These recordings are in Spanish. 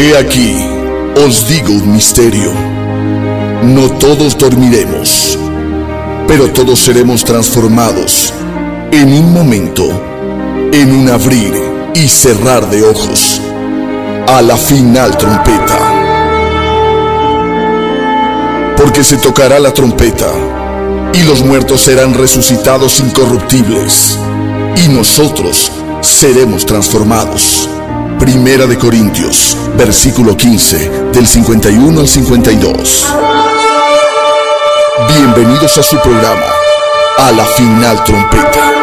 He aquí, os digo un misterio. No todos dormiremos, pero todos seremos transformados en un momento, en un abrir y cerrar de ojos, a la final trompeta. Porque se tocará la trompeta, y los muertos serán resucitados incorruptibles, y nosotros seremos transformados. Primera de Corintios, versículo 15, del 51 al 52. Bienvenidos a su programa, A la Final Trompeta.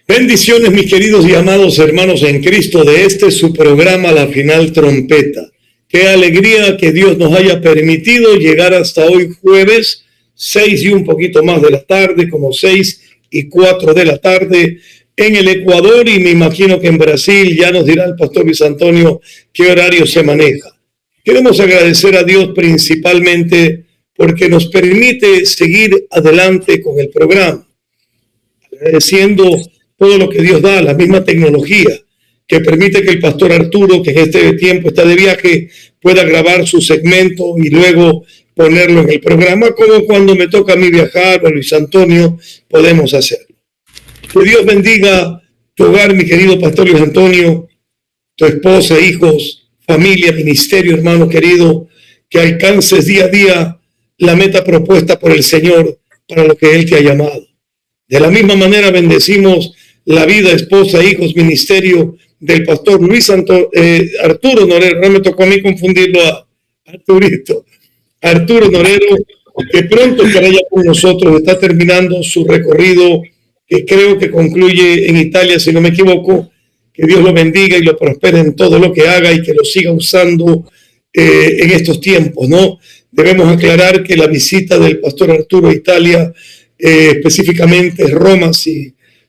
Bendiciones, mis queridos y amados hermanos en Cristo, de este su programa La Final Trompeta. Qué alegría que Dios nos haya permitido llegar hasta hoy jueves, 6 y un poquito más de la tarde, como 6:04 de la tarde en el Ecuador, y me imagino que en Brasil ya nos dirá el pastor Luis Antonio qué horario se maneja. Queremos agradecer a Dios principalmente porque nos permite seguir adelante con el programa, agradeciendo todo lo que Dios da, la misma tecnología que permite que el pastor Arturo, que en este tiempo está de viaje, pueda grabar su segmento y luego ponerlo en el programa, como cuando me toca a mí viajar, o Luis Antonio, podemos hacerlo. Que Dios bendiga tu hogar, mi querido pastor Luis Antonio, tu esposa, hijos, familia, ministerio, hermano querido, que alcances día a día la meta propuesta por el Señor para lo que Él te ha llamado. De la misma manera bendecimos la vida, esposa, hijos, ministerio del pastor Arturo Norero. No me tocó a mí confundirlo a Arturo Norero, que pronto estará ya con nosotros. Está terminando su recorrido, que creo que concluye en Italia, si no me equivoco. Que Dios lo bendiga y lo prospere en todo lo que haga y que lo siga usando en estos tiempos, ¿no? Debemos aclarar que la visita del pastor Arturo a Italia, específicamente Roma,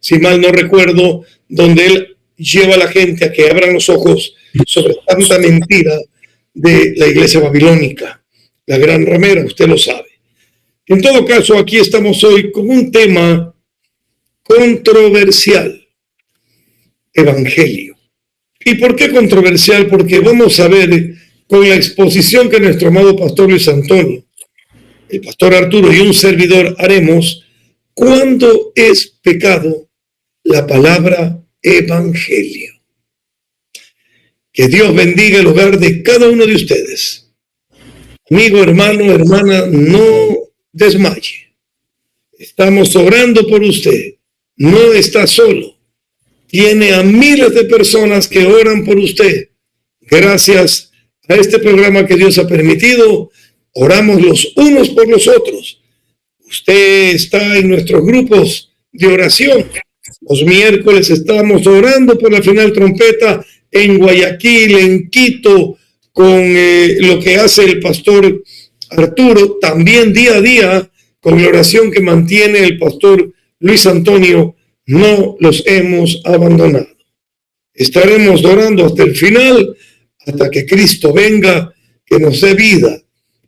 si mal no recuerdo, donde él lleva a la gente a que abran los ojos sobre tanta mentira de la iglesia babilónica, la gran ramera, usted lo sabe. En todo caso, aquí estamos hoy con un tema controversial: evangelio. ¿Y por qué controversial? Porque vamos a ver con la exposición que nuestro amado pastor Luis Antonio, el pastor Arturo y un servidor haremos, ¿cuándo es pecado la palabra evangelio? Que Dios bendiga el hogar de cada uno de ustedes. Amigo, hermano, hermana, no desmaye. Estamos orando por usted. No está solo. Tiene a miles de personas que oran por usted. Gracias a este programa que Dios ha permitido, oramos los unos por los otros. Usted está en nuestros grupos de oración. Los miércoles estamos orando por la final trompeta en Guayaquil, en Quito, con lo que hace el pastor Arturo. También día a día con la oración que mantiene el pastor Luis Antonio. No los hemos abandonado. Estaremos orando hasta el final, hasta que Cristo venga, que nos dé vida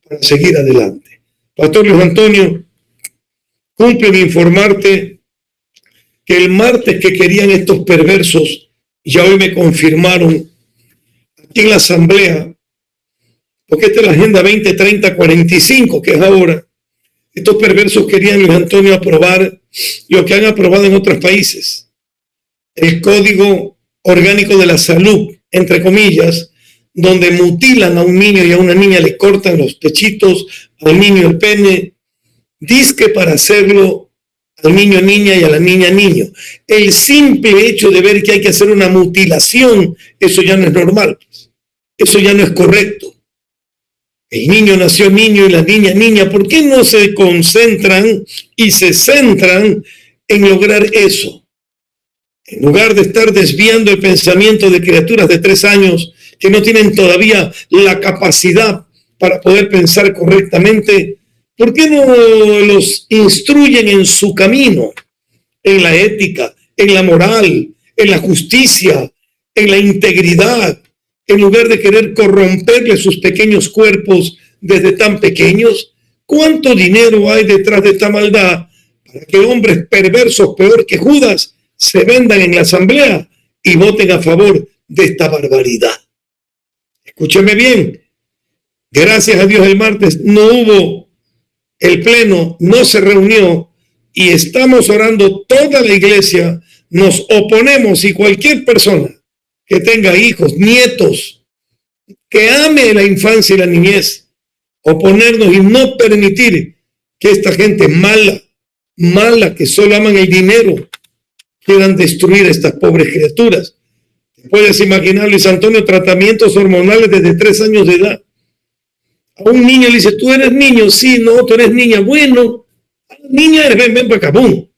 para seguir adelante. Pastor Luis Antonio, cumple en informarte que el martes que querían estos perversos, ya hoy me confirmaron aquí en la asamblea, porque esta es la Agenda 2030-45, que es ahora. Estos perversos querían, Luis Antonio, aprobar lo que han aprobado en otros países: el Código Orgánico de la Salud, entre comillas, donde mutilan a un niño y a una niña, le cortan los pechitos, al niño el pene, dizque para hacerlo al niño niña y a la niña niño. El simple hecho de ver que hay que hacer una mutilación, eso ya no es normal, eso ya no es correcto. El niño nació niño y la niña niña. ¿Por qué no se concentran y se centran en lograr eso? En lugar de estar desviando el pensamiento de criaturas de 3 años que no tienen todavía la capacidad para poder pensar correctamente, ¿por qué no los instruyen en su camino, en la ética, en la moral, en la justicia, en la integridad, en lugar de querer corromperle sus pequeños cuerpos desde tan pequeños? ¿Cuánto dinero hay detrás de esta maldad para que hombres perversos, peor que Judas, se vendan en la asamblea y voten a favor de esta barbaridad? Escúcheme bien. Gracias a Dios el martes no hubo el pleno, no se reunió y estamos orando toda la iglesia. Nos oponemos y cualquier persona que tenga hijos, nietos, que ame la infancia y la niñez, oponernos y no permitir que esta gente mala, que solo aman el dinero, quieran destruir a estas pobres criaturas. Puedes imaginar, Luis Antonio, tratamientos hormonales desde 3 años de edad. A un niño le dice, ¿tú eres niño? Sí, no, tú eres niña. Bueno, niña eres, ven para acá, ¡bum!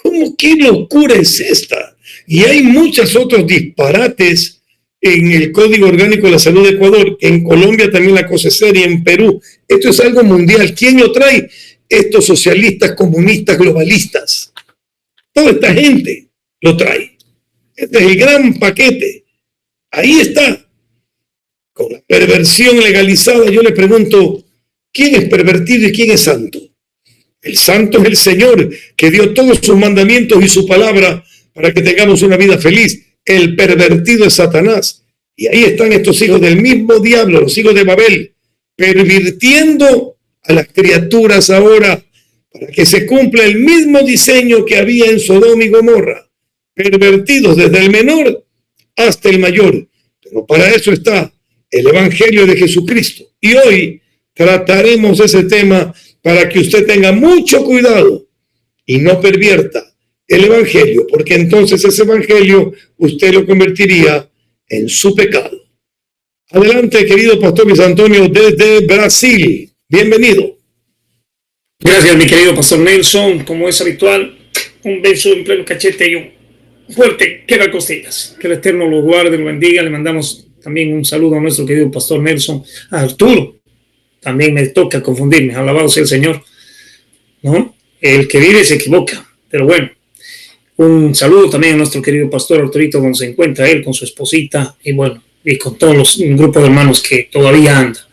¿Cómo qué locura es esta? Y hay muchos otros disparates en el Código Orgánico de la Salud de Ecuador. En Colombia también la cosa es seria, en Perú. Esto es algo mundial. ¿Quién lo trae? Estos socialistas, comunistas, globalistas. Toda esta gente lo trae. Este es el gran paquete. Ahí está. Con la perversión legalizada, yo le pregunto, ¿quién es pervertido y quién es santo? El santo es el Señor, que dio todos sus mandamientos y su palabra para que tengamos una vida feliz. El pervertido es Satanás. Y ahí están estos hijos del mismo diablo, los hijos de Babel, pervirtiendo a las criaturas ahora para que se cumpla el mismo diseño que había en Sodoma y Gomorra. Pervertidos desde el menor hasta el mayor. Pero para eso está el Evangelio de Jesucristo. Y hoy trataremos ese tema para que usted tenga mucho cuidado y no pervierta el Evangelio, porque entonces ese Evangelio usted lo convertiría en su pecado. Adelante, querido Pastor Luis Antonio, desde Brasil. Bienvenido. Gracias, mi querido Pastor Nelson. Como es habitual, un beso en pleno cachete y un fuerte quebra-costillas. Que el Eterno lo guarde, lo bendiga. Le mandamos también un saludo a nuestro querido Pastor Nelson, a Arturo. También me toca confundirme, alabado sea el Señor, ¿no? El que vive se equivoca, pero bueno, un saludo también a nuestro querido pastor Arturito, donde se encuentra él con su esposita y bueno, y con todos los grupos de hermanos que todavía anda.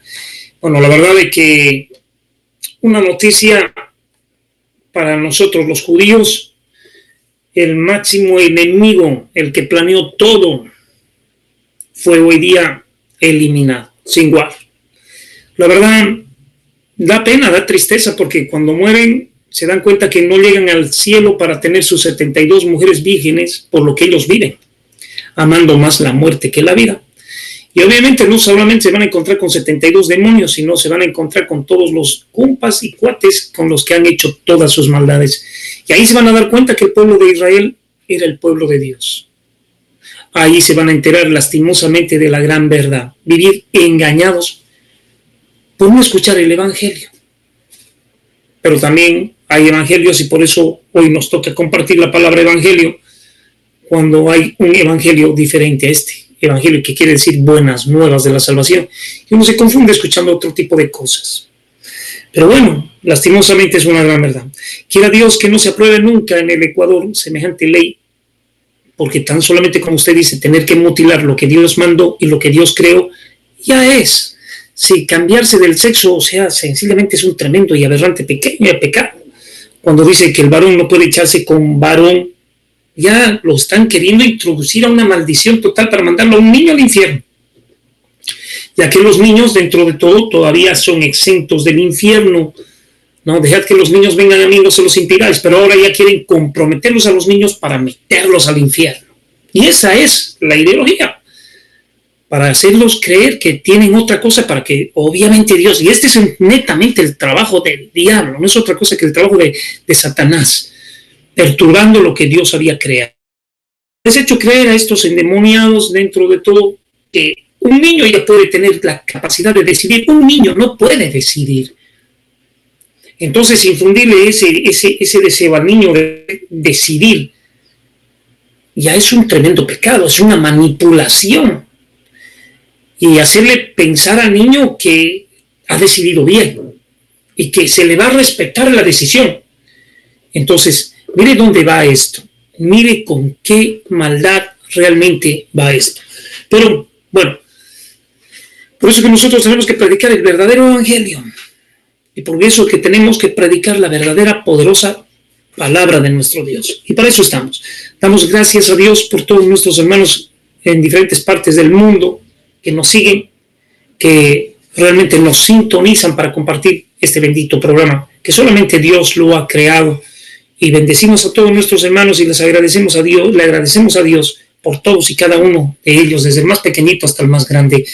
Bueno, la verdad es que una noticia para nosotros los judíos, el máximo enemigo, el que planeó todo, fue hoy día eliminado, sin igual. La verdad, da pena, da tristeza, porque cuando mueren se dan cuenta que no llegan al cielo para tener sus 72 mujeres vírgenes, por lo que ellos viven, amando más la muerte que la vida. Y obviamente no solamente se van a encontrar con 72 demonios, sino se van a encontrar con todos los compas y cuates con los que han hecho todas sus maldades. Y ahí se van a dar cuenta que el pueblo de Israel era el pueblo de Dios. Ahí se van a enterar lastimosamente de la gran verdad, vivir engañados por no escuchar el Evangelio. Pero también hay evangelios y por eso hoy nos toca compartir la palabra Evangelio cuando hay un Evangelio diferente a este. Evangelio que quiere decir buenas nuevas de la salvación. Y uno se confunde escuchando otro tipo de cosas. Pero bueno, lastimosamente es una gran verdad. Quiera Dios que no se apruebe nunca en el Ecuador semejante ley, porque tan solamente como usted dice, tener que mutilar lo que Dios mandó y lo que Dios creó, ya es. Si cambiarse del sexo, o sea, sencillamente es un tremendo y aberrante pecado. Cuando dice que el varón no puede echarse con varón, ya lo están queriendo introducir a una maldición total para mandarlo a un niño al infierno. Ya que los niños, dentro de todo, todavía son exentos del infierno. No, dejad que los niños vengan a mí, no se los impidáis, pero ahora ya quieren comprometerlos a los niños para meterlos al infierno. Y esa es la ideología, para hacerlos creer que tienen otra cosa, para que obviamente Dios, y este es netamente el trabajo del diablo, no es otra cosa que el trabajo de Satanás, perturbando lo que Dios había creado. Les he hecho creer a estos endemoniados dentro de todo que un niño ya puede tener la capacidad de decidir. Un niño no puede decidir. Entonces, infundirle ese deseo al niño de decidir ya es un tremendo pecado, es una manipulación. Y hacerle pensar al niño que ha decidido bien y que se le va a respetar la decisión. Entonces, mire dónde va esto. Mire con qué maldad realmente va esto. Pero Bueno, por eso que nosotros tenemos que predicar el verdadero evangelio. Y por eso que tenemos que predicar la verdadera, poderosa palabra de nuestro Dios. Y para eso estamos. Damos gracias a Dios por todos nuestros hermanos en diferentes partes del mundo que nos siguen, que realmente nos sintonizan para compartir este bendito programa, que solamente Dios lo ha creado. Y bendecimos a todos nuestros hermanos y les agradecemos a Dios, le agradecemos a Dios por todos y cada uno de ellos, desde el más pequeñito hasta el más grande.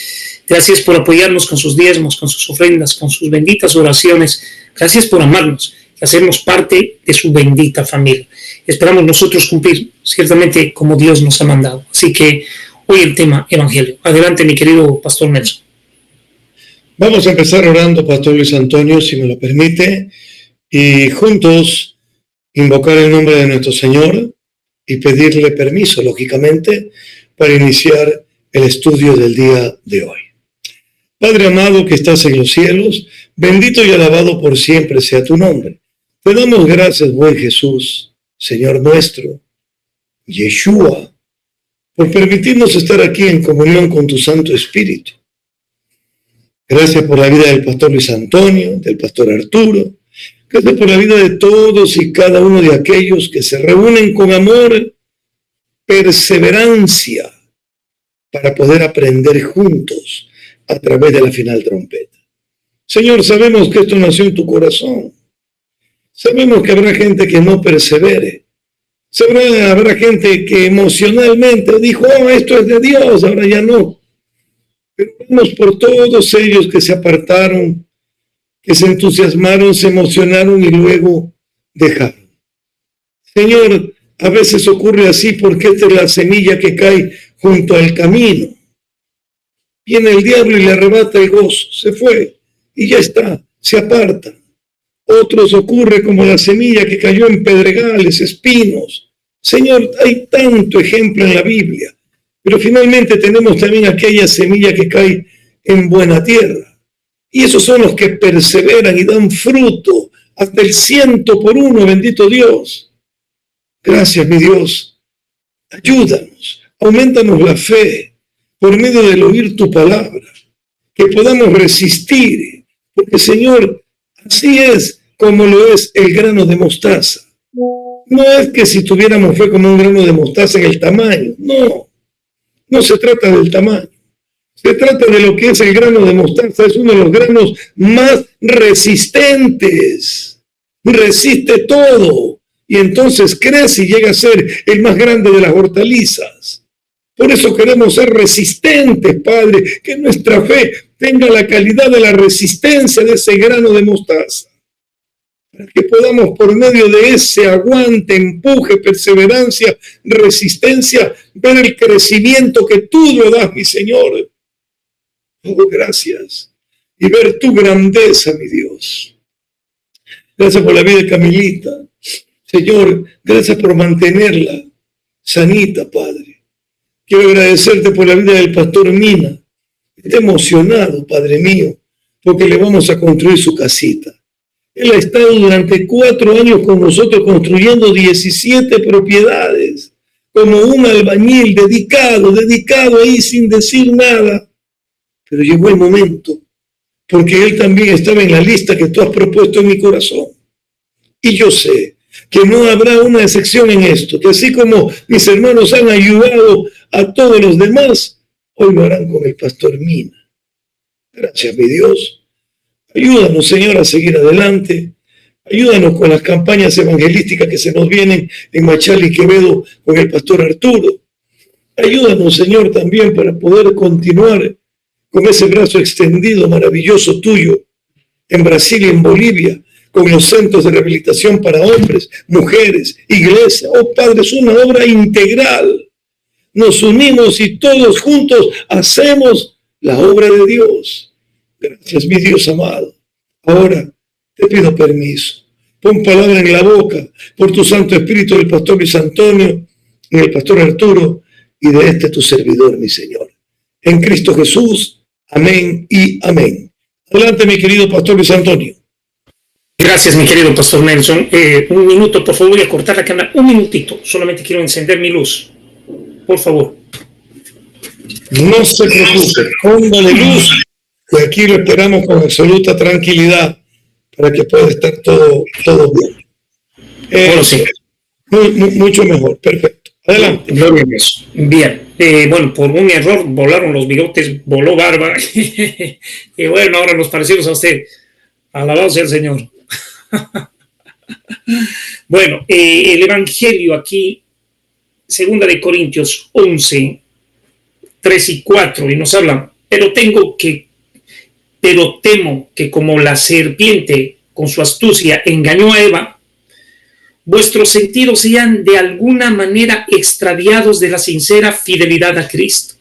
Gracias por apoyarnos con sus diezmos, con sus ofrendas, con sus benditas oraciones. Gracias por amarnos y hacernos parte de su bendita familia. Esperamos nosotros cumplir ciertamente como Dios nos ha mandado. Así que hoy el tema Evangelio. Adelante, mi querido Pastor Nelson. Vamos a empezar orando, Pastor Luis Antonio, si me lo permite, y juntos invocar el nombre de nuestro Señor y pedirle permiso, lógicamente, para iniciar el estudio del día de hoy. Padre amado que estás en los cielos, bendito y alabado por siempre sea tu nombre. Te damos gracias, buen Jesús, Señor nuestro, Yeshua, por permitirnos estar aquí en comunión con tu Santo Espíritu. Gracias por la vida del Pastor Luis Antonio, del Pastor Arturo. Gracias por la vida de todos y cada uno de aquellos que se reúnen con amor, perseverancia, para poder aprender juntos a través de la final trompeta. Señor, sabemos que esto nació en tu corazón. Sabemos que habrá gente que no persevere. Habrá gente que emocionalmente dijo, esto es de Dios, ahora ya no. Pero vamos por todos ellos que se apartaron, que se entusiasmaron, se emocionaron y luego dejaron. Señor, a veces ocurre así porque esta es la semilla que cae junto al camino. Viene el diablo y le arrebata el gozo, se fue y ya está, se aparta. Otros ocurre como la semilla que cayó en pedregales, espinos. Señor, hay tanto ejemplo en la Biblia, pero finalmente tenemos también aquella semilla que cae en buena tierra. Y esos son los que perseveran y dan fruto hasta el 100%, bendito Dios. Gracias, mi Dios. Ayúdanos, aumentanos la fe por medio del oír tu palabra, que podamos resistir, porque Señor, así es como lo es el grano de mostaza. No es que si tuviéramos fe como un grano de mostaza en el tamaño, no se trata del tamaño. Se trata de lo que es el grano de mostaza, es uno de los granos más resistentes. Resiste todo y entonces crece y llega a ser el más grande de las hortalizas. Por eso queremos ser resistentes, Padre, que nuestra fe tenga la calidad de la resistencia de ese grano de mostaza. Para que podamos por medio de ese aguante, empuje, perseverancia, resistencia, ver el crecimiento que tú lo das, mi Señor. Oh, gracias. Y ver tu grandeza, mi Dios. Gracias por la vida de Camilita. Señor, gracias por mantenerla sanita, Padre. Quiero agradecerte por la vida del pastor Mina. Está emocionado, Padre mío, porque le vamos a construir su casita. Él ha estado durante 4 años con nosotros construyendo 17 propiedades, como un albañil dedicado ahí sin decir nada. Pero llegó el momento, porque él también estaba en la lista que tú has propuesto en mi corazón. Y yo sé que no habrá una excepción en esto, que así como mis hermanos han ayudado a todos los demás, hoy lo harán con el pastor Mina. Gracias, mi Dios. Ayúdanos, Señor, a seguir adelante. Ayúdanos con las campañas evangelísticas que se nos vienen en Machala y Quevedo con el pastor Arturo. Ayúdanos, Señor, también para poder continuar con ese brazo extendido maravilloso tuyo en Brasil y en Bolivia, con los centros de rehabilitación para hombres, mujeres, iglesia. Oh, Padre, es una obra integral. Nos unimos y todos juntos hacemos la obra de Dios. Gracias, mi Dios amado. Ahora te pido permiso. Pon palabra en la boca por tu Santo Espíritu del pastor Luis Antonio, y del pastor Arturo, y de este tu servidor, mi Señor. En Cristo Jesús. Amén y amén. Adelante, mi querido pastor Luis Antonio. Gracias, mi querido pastor Nelson. Un minuto, por favor, voy a cortar la cámara. Un minutito. Solamente quiero encender mi luz. Por favor. No se preocupe, póngale luz, que aquí lo esperamos con absoluta tranquilidad para que pueda estar todo bien. Bueno, sí. Mucho mejor, perfecto. Adelante. Gloria a Dios. Bien. Bueno, por un error volaron los bigotes, voló barba. Y bueno, ahora nos parecimos a usted. Alabado sea el Señor. Bueno, el Evangelio aquí, 2 de Corintios 11, 3 y 4, y nos habla, pero temo que como la serpiente con su astucia engañó a Eva, vuestros sentidos sean de alguna manera extraviados de la sincera fidelidad a Cristo.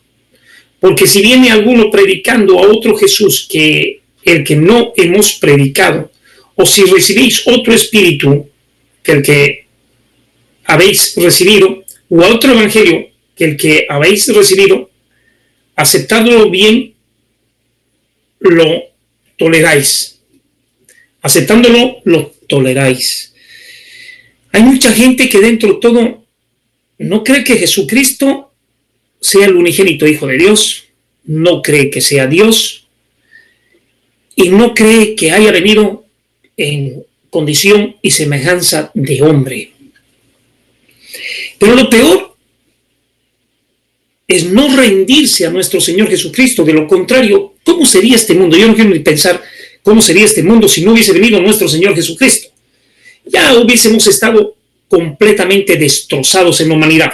Porque si viene alguno predicando a otro Jesús que el que no hemos predicado, o si recibís otro espíritu que el que habéis recibido, o a otro evangelio que el que habéis recibido, aceptadlo bien, lo toleráis. Aceptándolo, lo toleráis. Hay mucha gente que dentro de todo no cree que Jesucristo sea el unigénito Hijo de Dios, no cree que sea Dios y no cree que haya venido en condición y semejanza de hombre. Pero lo peor es no rendirse a nuestro Señor Jesucristo. De lo contrario, ¿cómo sería este mundo? Yo no quiero ni pensar cómo sería este mundo si no hubiese venido nuestro Señor Jesucristo. Ya hubiésemos estado completamente destrozados en la humanidad.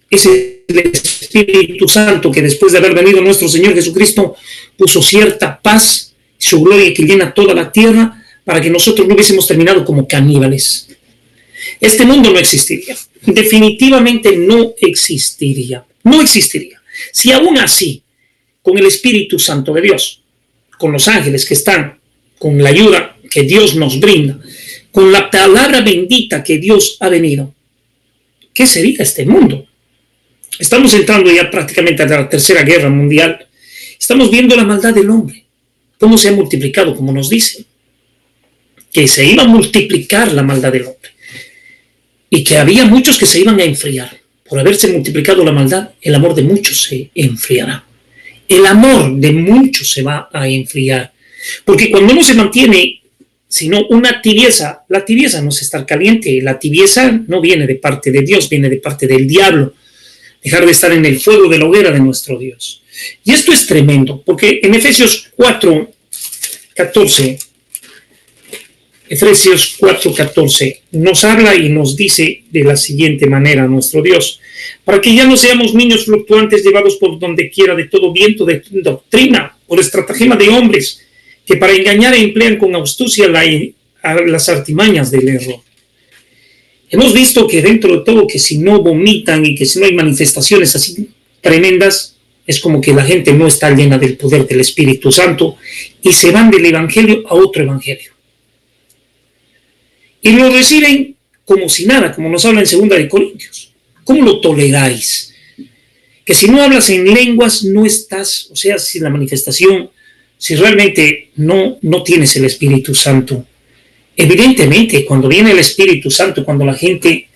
Es el Espíritu Santo que después de haber venido nuestro Señor Jesucristo puso cierta paz, su gloria que llena toda la tierra, para que nosotros no hubiésemos terminado como caníbales. Este mundo no existiría. Definitivamente no existiría. No existiría. Si aún así, con el Espíritu Santo de Dios, con los ángeles que están, con la ayuda que Dios nos brinda, con la palabra bendita que Dios ha venido, ¿qué sería este mundo? Estamos entrando ya prácticamente a la Tercera Guerra Mundial. Estamos viendo la maldad del hombre, cómo se ha multiplicado, como nos dicen, que se iba a multiplicar la maldad del hombre y que había muchos que se iban a enfriar. Por haberse multiplicado la maldad, el amor de muchos se enfriará. El amor de muchos se va a enfriar. Porque cuando uno se mantiene, sino una tibieza, la tibieza no es estar caliente, la tibieza no viene de parte de Dios, viene de parte del diablo. Dejar de estar en el fuego de la hoguera de nuestro Dios. Y esto es tremendo, porque en Efesios 4:14, Efesios 4:14 nos habla y nos dice de la siguiente manera nuestro Dios: para que ya no seamos niños fluctuantes llevados por donde quiera de todo viento de doctrina, por estratagema de hombres, que para engañar emplean con astucia las artimañas del error. Hemos visto que dentro de todo, que si no vomitan y que si no hay manifestaciones así tremendas, es como que la gente no está llena del poder del Espíritu Santo y se van del evangelio a otro evangelio. Y lo reciben como si nada, como nos habla en 2 de Corintios. ¿Cómo lo toleráis? Que si no hablas en lenguas, no estás, o sea, sin la manifestación, si realmente no tienes el Espíritu Santo. Evidentemente, cuando viene el Espíritu Santo, cuando la gente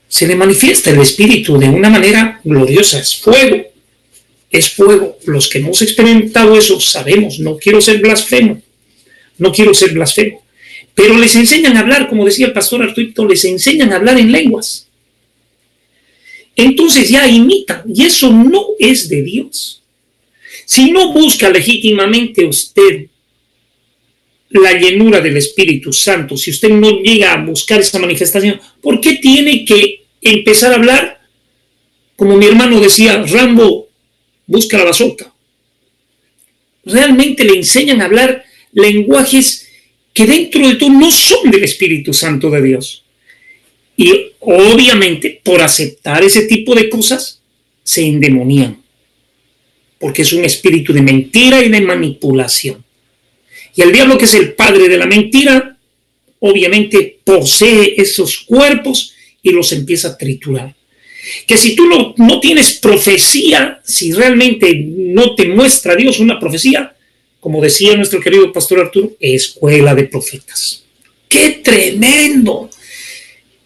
se le manifiesta el Espíritu de una manera gloriosa, es fuego. Es fuego. Los que hemos experimentado eso sabemos, no quiero ser blasfemo, pero les enseñan a hablar, como decía el pastor Arturito, les enseñan a hablar en lenguas. Entonces ya imitan, y eso no es de Dios. Si no busca legítimamente usted la llenura del Espíritu Santo, si usted no llega a buscar esa manifestación, ¿por qué tiene que empezar a hablar? Como mi hermano decía, Rambo, busca la bazooka. Realmente le enseñan a hablar lenguajes que dentro de todo no son del Espíritu Santo de Dios. Y obviamente, por aceptar ese tipo de cosas, se endemonían. Porque es un espíritu de mentira y de manipulación. Y el diablo, que es el padre de la mentira, obviamente posee esos cuerpos y los empieza a triturar. Que si tú no tienes profecía, si realmente no te muestra Dios una profecía, como decía nuestro querido pastor Arturo, escuela de profetas. ¡Qué tremendo!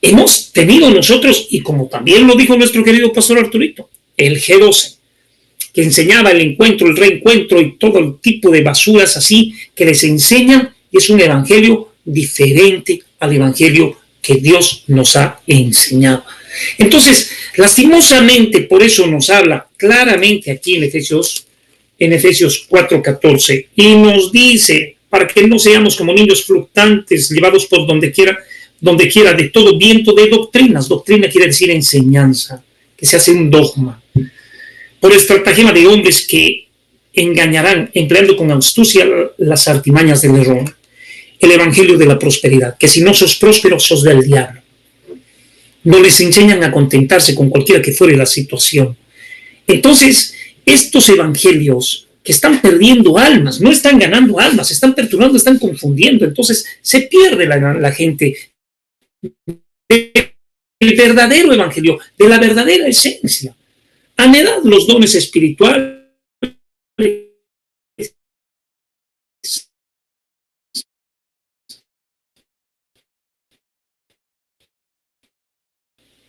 Hemos tenido nosotros, y como también lo dijo nuestro querido pastor Arturito, el G12. que enseñaba el encuentro, el reencuentro y todo el tipo de basuras así que les enseñan, es un evangelio diferente al evangelio que Dios nos ha enseñado. Entonces, lastimosamente, por eso nos habla claramente aquí en Efesios 4:14, y nos dice, para que no seamos como niños fluctuantes, llevados por donde quiera de todo viento de doctrinas. Doctrina quiere decir enseñanza, que se hace un dogma, por estratagema de hombres que engañarán, empleando con astucia las artimañas del error, el evangelio de la prosperidad, que si no sos prósperos, sos del diablo. No les enseñan a contentarse con cualquiera que fuere la situación. Entonces, estos evangelios que están perdiendo almas, no están ganando almas, están perturbando, están confundiendo. Entonces, se pierde la gente del verdadero evangelio, de la verdadera esencia. Anhelad los dones espirituales,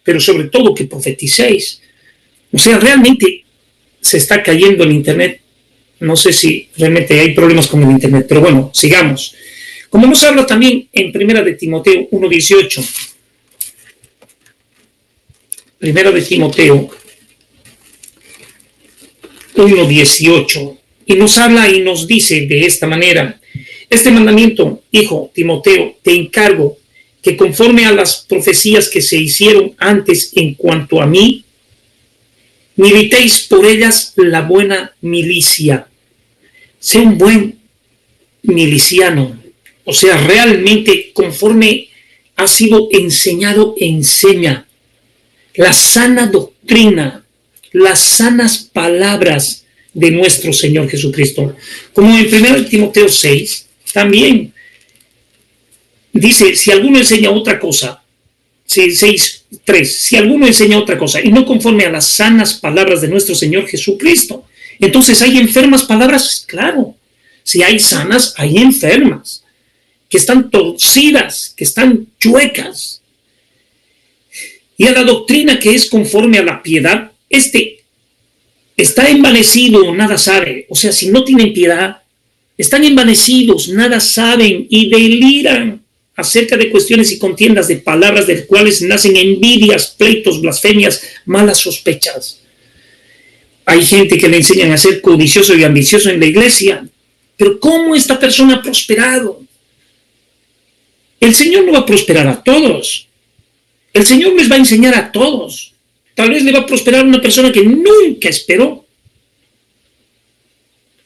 pero sobre todo que profeticéis. O sea, realmente se está cayendo el internet. No sé si realmente hay problemas con el internet, pero bueno, sigamos. Como nos habla también en 1 de Timoteo 1:18. 1 de Timoteo 1:18. Y nos habla y nos dice de esta manera: este mandamiento, hijo Timoteo, te encargo que conforme a las profecías que se hicieron antes en cuanto a mí, militéis por ellas la buena milicia. Sé un buen miliciano, o sea, realmente conforme ha sido enseñado, enseña la sana doctrina, las sanas palabras de nuestro Señor Jesucristo. Como en 1 Timoteo 6, también dice, si alguno enseña otra cosa, 6:3, si alguno enseña otra cosa y no conforme a las sanas palabras de nuestro Señor Jesucristo, entonces hay enfermas palabras, claro. Si hay sanas, hay enfermas, que están torcidas, que están chuecas. Y a la doctrina que es conforme a la piedad, está envanecido, nada sabe. O sea, si no tienen piedad, están envanecidos, nada saben y deliran acerca de cuestiones y contiendas de palabras de las cuales nacen envidias, pleitos, blasfemias, malas sospechas. Hay gente que le enseñan a ser codicioso y ambicioso en la iglesia, pero ¿cómo esta persona ha prosperado? El Señor no va a prosperar a todos. El Señor les va a enseñar a todos. Tal vez le va a prosperar a una persona que nunca esperó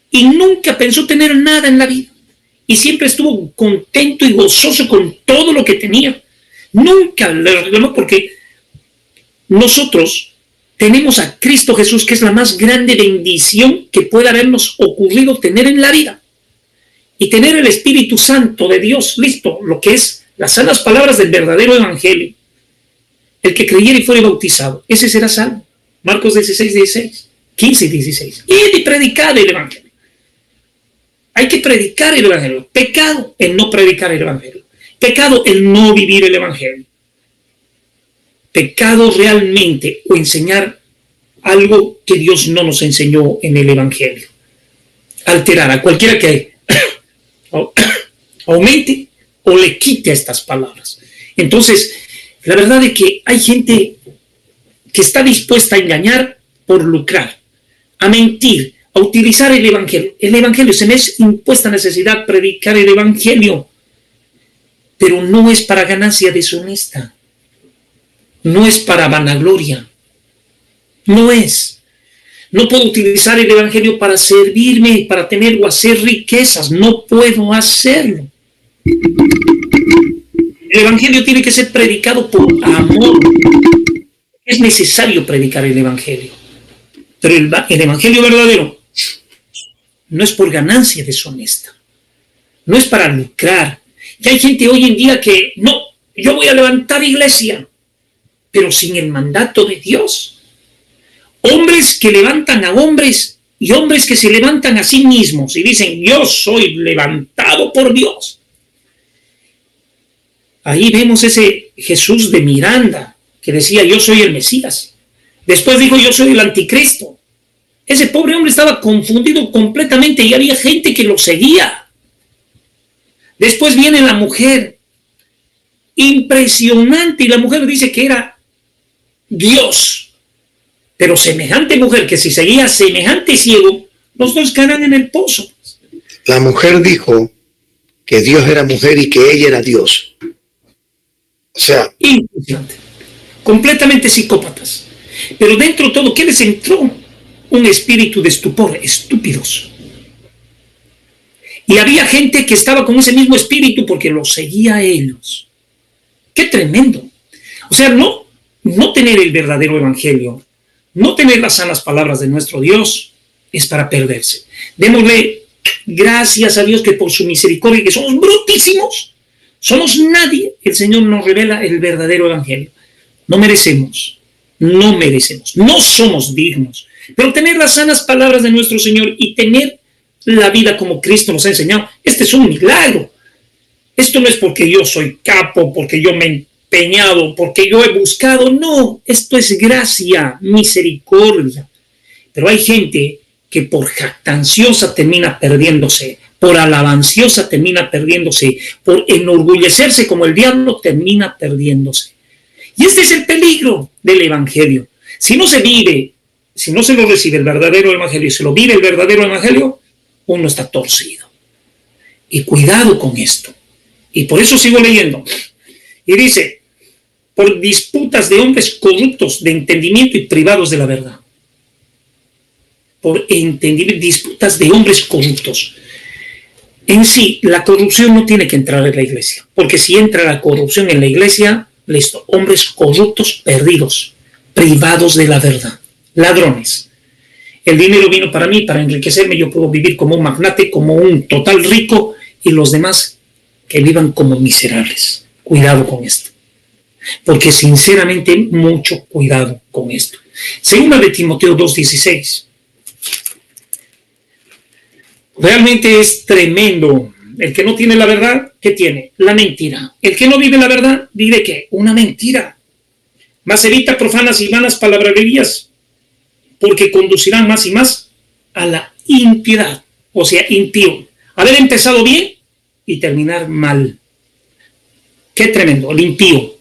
y nunca pensó tener nada en la vida y siempre estuvo contento y gozoso con todo lo que tenía. Nunca le reclamó, porque nosotros tenemos a Cristo Jesús, que es la más grande bendición que puede habernos ocurrido tener en la vida. Y tener el Espíritu Santo de Dios, listo, lo que es las sanas palabras del verdadero evangelio. El que creyere y fuere bautizado, ese será salvo. Marcos 16:16, 15:16. Y predicar el evangelio. Hay que predicar el evangelio. Pecado el no predicar el evangelio. Pecado el no vivir el evangelio. Pecado realmente o enseñar algo que Dios no nos enseñó en el evangelio. Alterar a cualquiera que aumente o le quite estas palabras. Entonces, la verdad es que hay gente que está dispuesta a engañar por lucrar, a mentir, a utilizar el evangelio. El evangelio, se me es impuesta necesidad predicar el evangelio, pero no es para ganancia deshonesta, no es para vanagloria, no es. No puedo utilizar el evangelio para servirme, para tener o hacer riquezas, no puedo hacerlo. El evangelio tiene que ser predicado por amor. Es necesario predicar el evangelio, pero el evangelio verdadero no es por ganancia deshonesta, no es para lucrar. Y hay gente hoy en día que no, yo voy a levantar iglesia, pero sin el mandato de Dios. Hombres que levantan a hombres y hombres que se levantan a sí mismos y dicen, yo soy levantado por Dios. Ahí vemos ese Jesús de Miranda que decía, yo soy el Mesías. Después dijo, yo soy el anticristo. Ese pobre hombre estaba confundido completamente y había gente que lo seguía. Después viene la mujer. Impresionante. Y la mujer dice que era Dios. Pero semejante mujer, que si seguía semejante ciego, los dos caerán en el pozo. La mujer dijo que Dios era mujer y que ella era Dios. O sea, Impresionante. Completamente psicópatas. Pero dentro de todo, ¿qué les entró? Un espíritu de estupor, estúpidos. Y había gente que estaba con ese mismo espíritu porque los seguía a ellos. ¡Qué tremendo! O sea, no tener el verdadero evangelio, no tener las sanas palabras de nuestro Dios, es para perderse. Démosle gracias a Dios que por su misericordia, que somos brutísimos, somos nadie, el Señor nos revela el verdadero evangelio. No merecemos, no somos dignos, pero tener las sanas palabras de nuestro Señor y tener la vida como Cristo nos ha enseñado, este es un milagro. Esto no es porque yo soy capo, porque yo me he empeñado, porque yo he buscado, no, esto es gracia, misericordia. Pero hay gente que por jactanciosa termina perdiéndose, por alabanciosa termina perdiéndose, por enorgullecerse como el diablo termina perdiéndose. Y este es el peligro del evangelio. Si no se vive, si no se lo recibe el verdadero evangelio, se lo vive el verdadero evangelio, uno está torcido. Y cuidado con esto. Y por eso sigo leyendo. Y dice, por disputas de hombres corruptos de entendimiento y privados de la verdad. Por entendimiento, disputas de hombres corruptos. En sí, la corrupción no tiene que entrar en la iglesia. Porque si entra la corrupción en la iglesia, listo, hombres corruptos, perdidos, privados de la verdad, ladrones. El dinero vino para mí, para enriquecerme, yo puedo vivir como un magnate, como un total rico, y los demás que vivan como miserables. Cuidado con esto. Porque sinceramente, mucho cuidado con esto. Segunda de Timoteo 2:16. Realmente es tremendo. El que no tiene la verdad, ¿qué tiene? La mentira. El que no vive la verdad, ¿vive qué? Una mentira. Mas evita profanas y vanas palabrerías, porque conducirán más y más a la impiedad. O sea, impío. Haber empezado bien y terminar mal. Qué tremendo, el impío.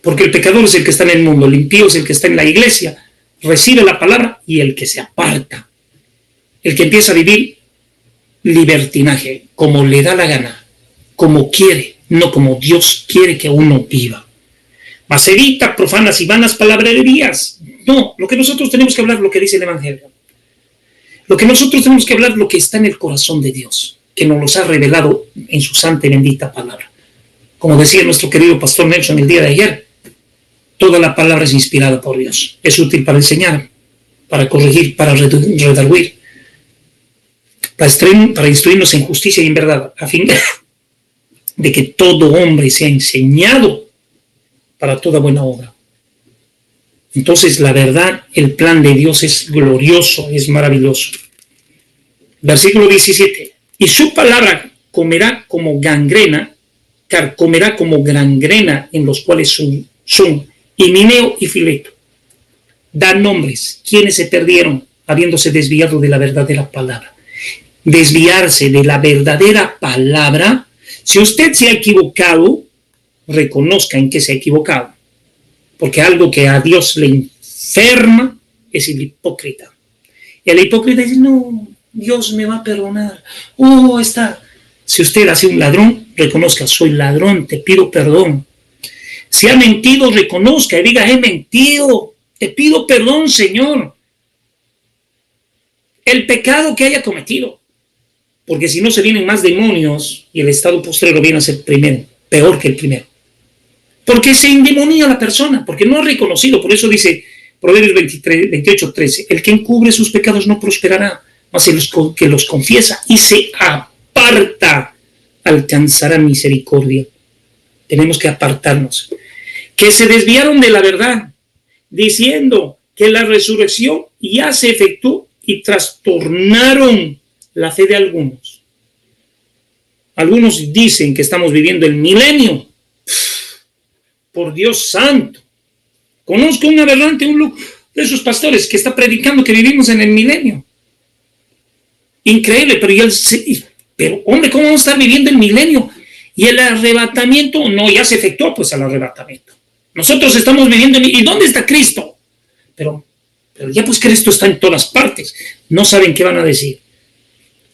Porque el pecador es el que está en el mundo, el impío es el que está en la iglesia, recibe la palabra y el que se aparta. El que empieza a vivir libertinaje, como le da la gana, como quiere, no como Dios quiere que uno viva. Mas evita profanas y vanas palabrerías. No, lo que nosotros tenemos que hablar, lo que dice el Evangelio. Lo que nosotros tenemos que hablar, lo que está en el corazón de Dios, que nos los ha revelado en su santa y bendita palabra. Como decía nuestro querido pastor Nelson el día de ayer, toda la palabra es inspirada por Dios. Es útil para enseñar, para corregir, para redarguir, para instruirnos en justicia y en verdad, a fin de que todo hombre sea enseñado para toda buena obra. Entonces, la verdad, el plan de Dios es glorioso, es maravilloso. Versículo 17. Y su palabra comerá como gangrena, carcomerá como gangrena en los cuales son Himeneo y Fileto. Dan nombres, quienes se perdieron habiéndose desviado de la verdadera palabra. Desviarse de la verdadera palabra. Si usted se ha equivocado, reconozca en qué se ha equivocado. Porque algo que a Dios le enferma es el hipócrita. El hipócrita dice, no, Dios me va a perdonar. Si usted hace un ladrón, reconozca, soy ladrón, te pido perdón. Si ha mentido, reconozca y diga, he mentido, te pido perdón, Señor. El pecado que haya cometido. Porque si no se vienen más demonios y el estado postrero viene a ser primero, peor que el primero. Porque se endemonia a la persona, porque no ha reconocido. Por eso dice Proverbios 28:13, el que encubre sus pecados no prosperará, mas el que los confiesa y se aparta alcanzará misericordia. Tenemos que apartarnos. Que se desviaron de la verdad, diciendo que la resurrección ya se efectuó y trastornaron la fe de algunos. Algunos dicen que estamos viviendo el milenio. Por Dios santo. Conozco un aberrante, de esos pastores que está predicando que vivimos en el milenio. Increíble, pero hombre, ¿cómo vamos a estar viviendo el milenio? Y el arrebatamiento, no, ya se efectuó pues el arrebatamiento. Nosotros estamos viviendo, ¿y dónde está Cristo? Pero ya pues Cristo está en todas partes. No saben qué van a decir.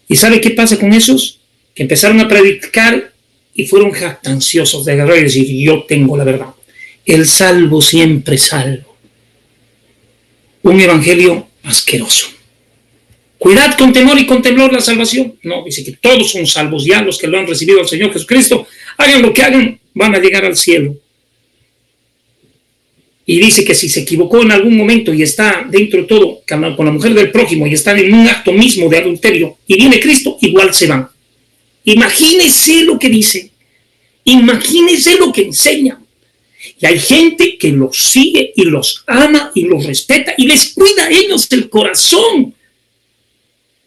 ¿Y sabe qué pasa con esos? Que empezaron a predicar y fueron jactanciosos de agarrar y decir, yo tengo la verdad. El salvo siempre salvo. Un evangelio asqueroso. Cuidad con temor y con temblor la salvación. No, dice que todos son salvos ya, los que lo han recibido al Señor Jesucristo. Hagan lo que hagan, van a llegar al cielo. Y dice que si se equivocó en algún momento y está dentro de todo con la mujer del prójimo y están en un acto mismo de adulterio y viene Cristo, igual se van. Imagínese lo que dice. Imagínese lo que enseña. Y hay gente que los sigue y los ama y los respeta y les cuida a ellos el corazón.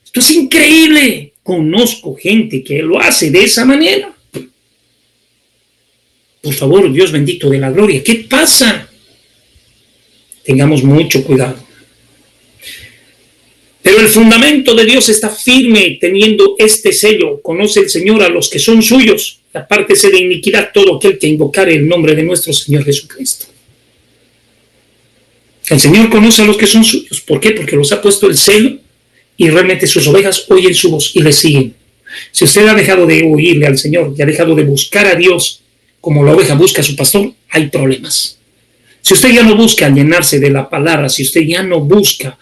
Esto es increíble. Conozco gente que lo hace de esa manera. Por favor, Dios bendito de la gloria, ¿qué pasa? Tengamos mucho cuidado. Pero el fundamento de Dios está firme teniendo este sello. Conoce el Señor a los que son suyos. Apártese de iniquidad todo aquel que invocare el nombre de nuestro Señor Jesucristo. El Señor conoce a los que son suyos. ¿Por qué? Porque los ha puesto el sello y realmente sus ovejas oyen su voz y le siguen. Si usted ha dejado de oírle al Señor y ha dejado de buscar a Dios como la oveja busca a su pastor, hay problemas. Si usted ya no busca llenarse de la palabra, si usted ya no busca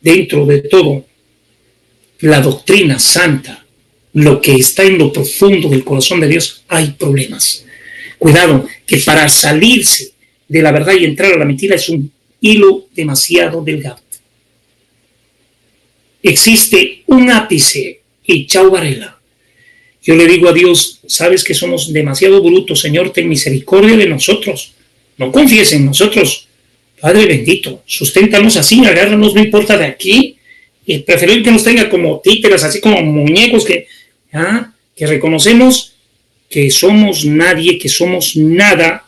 dentro de todo la doctrina santa, lo que está en lo profundo del corazón de Dios, hay problemas. Cuidado, que para salirse de la verdad y entrar a la mentira es un hilo demasiado delgado. Existe un ápice y chau varela. Yo le digo a Dios, sabes que somos demasiado brutos, Señor, ten misericordia de nosotros. No confíes en nosotros. Padre bendito, susténtanos así, agárranos, no importa de aquí. Y preferir que nos tenga como títeres, así como muñecos que reconocemos que somos nadie, que somos nada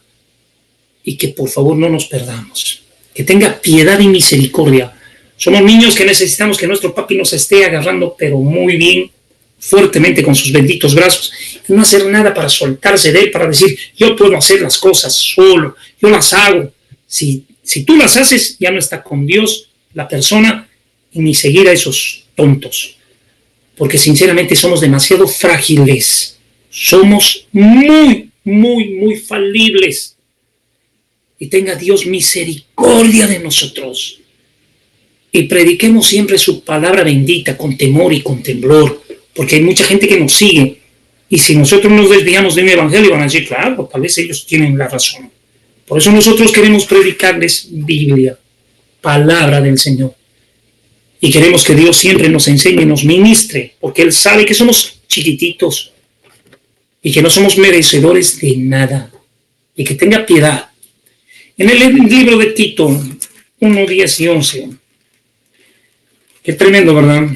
y que por favor no nos perdamos. Que tenga piedad y misericordia. Somos niños que necesitamos que nuestro papi nos esté agarrando, pero muy bien, fuertemente con sus benditos brazos, y no hacer nada para soltarse de él, para decir, yo puedo hacer las cosas solo, yo las hago. Si tú las haces, ya no está con Dios la persona, y ni seguir a esos tontos. Porque sinceramente somos demasiado frágiles. Somos muy, muy, muy falibles. Y tenga Dios misericordia de nosotros. Y prediquemos siempre su palabra bendita con temor y con temblor. Porque hay mucha gente que nos sigue. Y si nosotros nos desviamos de un evangelio, van a decir, claro, tal vez ellos tienen la razón. Por eso nosotros queremos predicarles Biblia, palabra del Señor. Y queremos que Dios siempre nos enseñe y nos ministre, porque Él sabe que somos chiquititos y que no somos merecedores de nada. Y que tenga piedad. En el libro de Tito 1, 10 y 11. Qué tremendo, ¿verdad?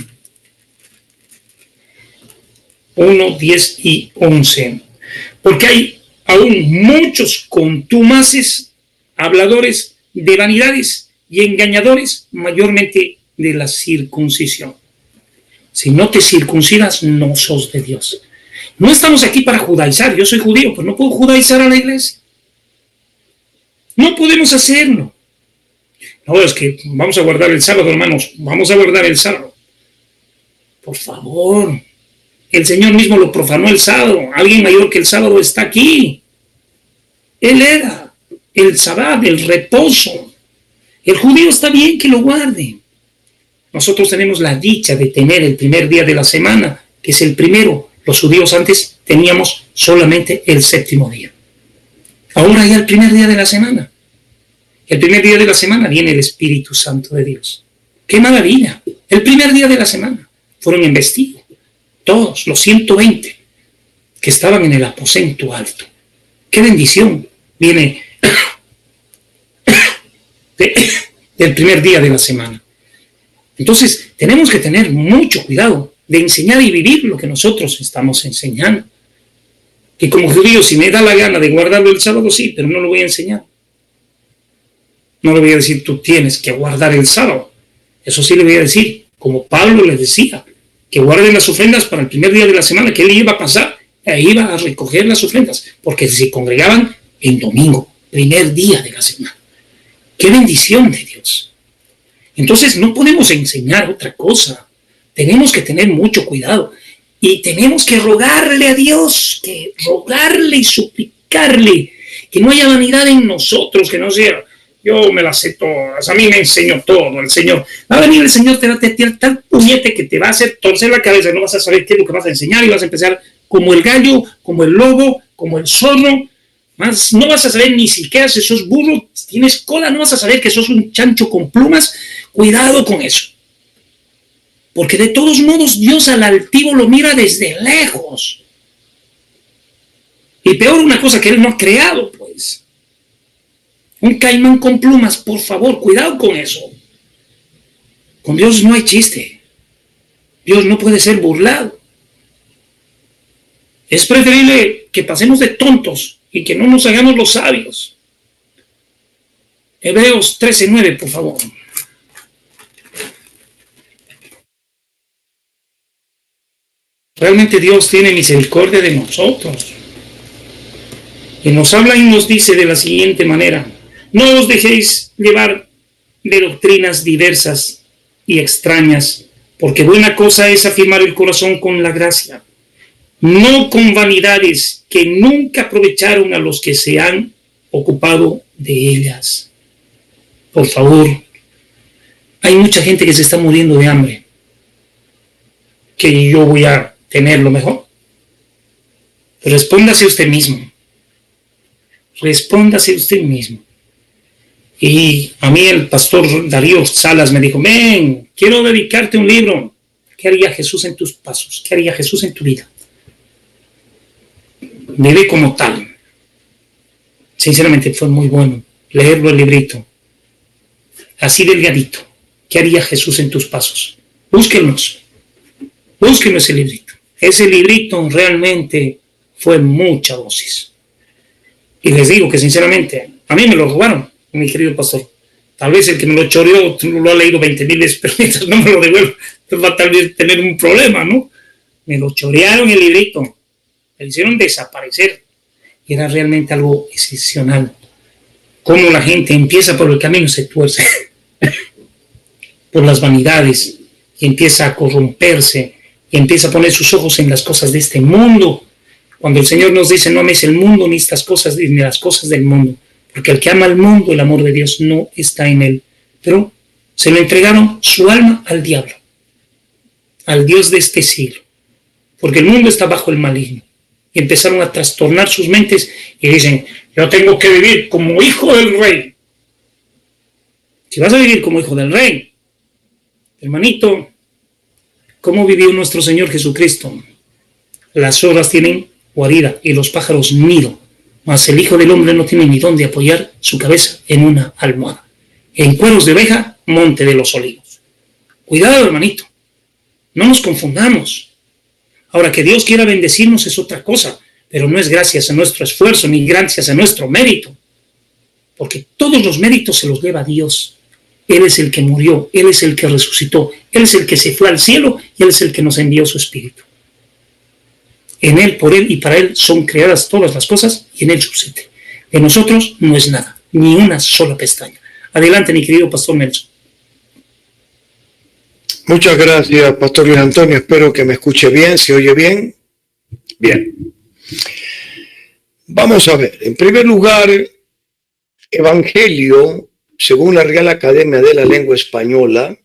1, 10 y 11. Porque hay aún muchos contumaces, habladores de vanidades y engañadores, mayormente de la circuncisión. Si no te circuncidas, no sos de Dios. No estamos aquí para judaizar. Yo soy judío, pero no puedo judaizar a la iglesia. No podemos hacerlo. No, es que vamos a guardar el sábado, hermanos. Vamos a guardar el sábado. Por favor. El Señor mismo lo profanó el sábado. Alguien mayor que el sábado está aquí. Él era el sabbat, el reposo. El judío está bien que lo guarde. Nosotros tenemos la dicha de tener el primer día de la semana, que es el primero. Los judíos antes teníamos solamente el séptimo día. Ahora ya el primer día de la semana. El primer día de la semana viene el Espíritu Santo de Dios. ¡Qué maravilla! El primer día de la semana fueron embestidos. Todos los 120 que estaban en el aposento alto. ¡Qué bendición! Viene del primer día de la semana. Entonces, tenemos que tener mucho cuidado de enseñar y vivir lo que nosotros estamos enseñando. Que como judío, si me da la gana de guardarlo el sábado, sí, pero no lo voy a enseñar. No le voy a decir tú tienes que guardar el sábado. Eso sí le voy a decir, como Pablo les decía, que guarden las ofrendas para el primer día de la semana, que él iba a pasar, e iba a recoger las ofrendas, porque se congregaban en domingo, primer día de la semana. ¡Qué bendición de Dios! Entonces no podemos enseñar otra cosa. Tenemos que tener mucho cuidado y tenemos que rogarle a Dios, que rogarle y suplicarle, que no haya vanidad en nosotros, que no sea, yo me las sé todas, a mí me enseñó todo el Señor. Va a venir el Señor, te va a tirar tal puñete que te va a hacer torcer la cabeza, no vas a saber qué es lo que vas a enseñar y vas a empezar como el gallo, como el lobo, como el zorro. Más, no vas a saber ni siquiera si sos burro, tienes cola, no vas a saber que sos un chancho con plumas. Cuidado con eso. Porque de todos modos Dios al altivo lo mira desde lejos. Y peor una cosa que Él no ha creado, pues. Un caimán con plumas, por favor, cuidado con eso. Con Dios no hay chiste. Dios no puede ser burlado. Es preferible que pasemos de tontos y que no nos hagamos los sabios. Hebreos 13:9, por favor. Realmente Dios tiene misericordia de nosotros. Y nos habla y nos dice de la siguiente manera: no os dejéis llevar de doctrinas diversas y extrañas, porque buena cosa es afirmar el corazón con la gracia, no con vanidades que nunca aprovecharon a los que se han ocupado de ellas. Por favor, hay mucha gente que se está muriendo de hambre, que yo voy a tener lo mejor. Respóndase usted mismo. Respóndase usted mismo. Y a mí el pastor Darío Salas me dijo: ven, quiero dedicarte un libro. ¿Qué haría Jesús en tus pasos? ¿Qué haría Jesús en tu vida? Vive como tal. Sinceramente fue muy bueno leerlo el librito. Así delgadito. ¿Qué haría Jesús en tus pasos? Búsquenos. Búsquenos ese librito. Ese librito realmente fue mucha dosis. Y les digo que sinceramente, a mí me lo robaron, mi querido pastor. Tal vez el que me lo choreó lo ha leído 20,000 veces, pero mientras no me lo devuelva, va a tal vez tener un problema, ¿no? Me lo chorearon el librito. Me hicieron desaparecer. Y era realmente algo excepcional. Cómo la gente empieza por el camino y se tuerce. Por las vanidades. Y empieza a corromperse. Y empieza a poner sus ojos en las cosas de este mundo. Cuando el Señor nos dice: no ames el mundo ni estas cosas, ni las cosas del mundo. Porque el que ama el mundo, el amor de Dios no está en él. Pero se le entregaron su alma al diablo. Al Dios de este siglo. Porque el mundo está bajo el maligno. Y empezaron a trastornar sus mentes y dicen: yo tengo que vivir como hijo del rey. Si vas a vivir como hijo del rey, hermanito, ¿cómo vivió nuestro Señor Jesucristo? Las zorras tienen guarida y los pájaros nido, mas el Hijo del Hombre no tiene ni dónde apoyar su cabeza en una almohada. En cueros de oveja, monte de los olivos. Cuidado, hermanito, no nos confundamos. Ahora, que Dios quiera bendecirnos es otra cosa, pero no es gracias a nuestro esfuerzo ni gracias a nuestro mérito, porque todos los méritos se los lleva a Dios. Él es el que murió, Él es el que resucitó, Él es el que se fue al cielo y Él es el que nos envió su Espíritu. En Él, por Él y para Él son creadas todas las cosas y en Él subsiste. De nosotros no es nada, ni una sola pestaña. Adelante, mi querido pastor Nelson. Muchas gracias, pastor Luis Antonio. Espero que me escuche bien. ¿Se oye bien? Bien. Vamos a ver. En primer lugar, Evangelio, según la Real Academia de la Lengua Española,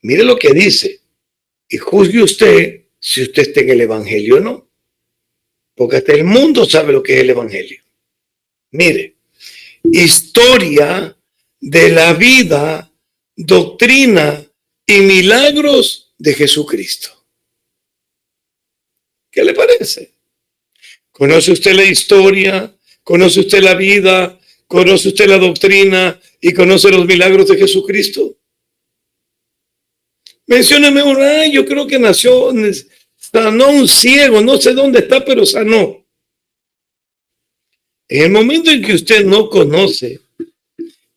mire lo que dice y juzgue usted si usted está en el Evangelio o no. Porque hasta el mundo sabe lo que es el Evangelio. Mire, historia de la vida, doctrina y milagros de Jesucristo. ¿Qué le parece? ¿Conoce usted la historia? ¿Conoce usted la vida? ¿Conoce usted la doctrina? ¿Y conoce los milagros de Jesucristo? Mencióname uno. Yo creo que sanó un ciego, no sé dónde está, pero sanó. En el momento en que usted no conoce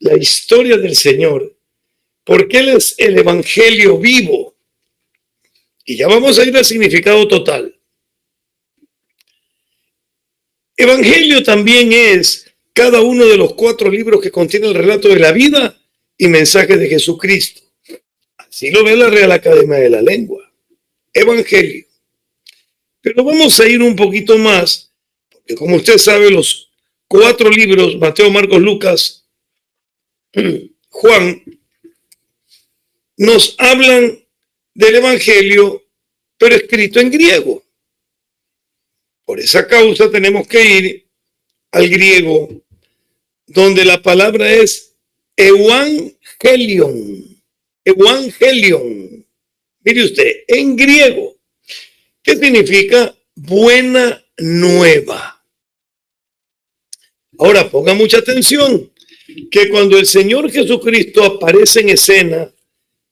la historia del Señor, porque Él es el Evangelio vivo. Y ya vamos a ir al significado total. Evangelio también es cada uno de los 4 libros que contiene el relato de la vida y mensaje de Jesucristo. Así lo ve la Real Academia de la Lengua. Evangelio. Pero vamos a ir un poquito más, porque como usted sabe, los 4 libros, Mateo, Marcos, Lucas, Juan, nos hablan del Evangelio, pero escrito en griego. Por esa causa tenemos que ir al griego, donde la palabra es evangelion. Evangelion. Mire usted, en griego, ¿qué significa buena nueva? Ahora ponga mucha atención, que cuando el Señor Jesucristo aparece en escena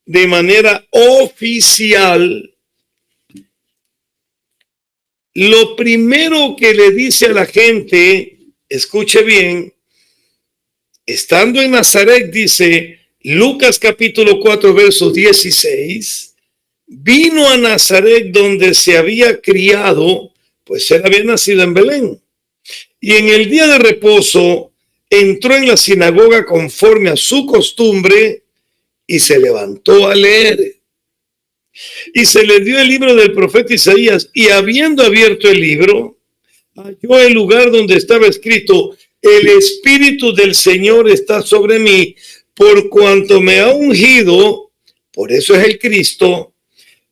de manera oficial, lo primero que le dice a la gente, escuche bien, estando en Nazaret, dice Lucas capítulo 4, verso 16, vino a Nazaret donde se había criado, pues él había nacido en Belén. Y en el día de reposo entró en la sinagoga conforme a su costumbre y se levantó a leer. Y se le dio el libro del profeta Isaías, y habiendo abierto el libro, halló el lugar donde estaba escrito: el Espíritu del Señor está sobre mí, por cuanto me ha ungido, por eso es el Cristo,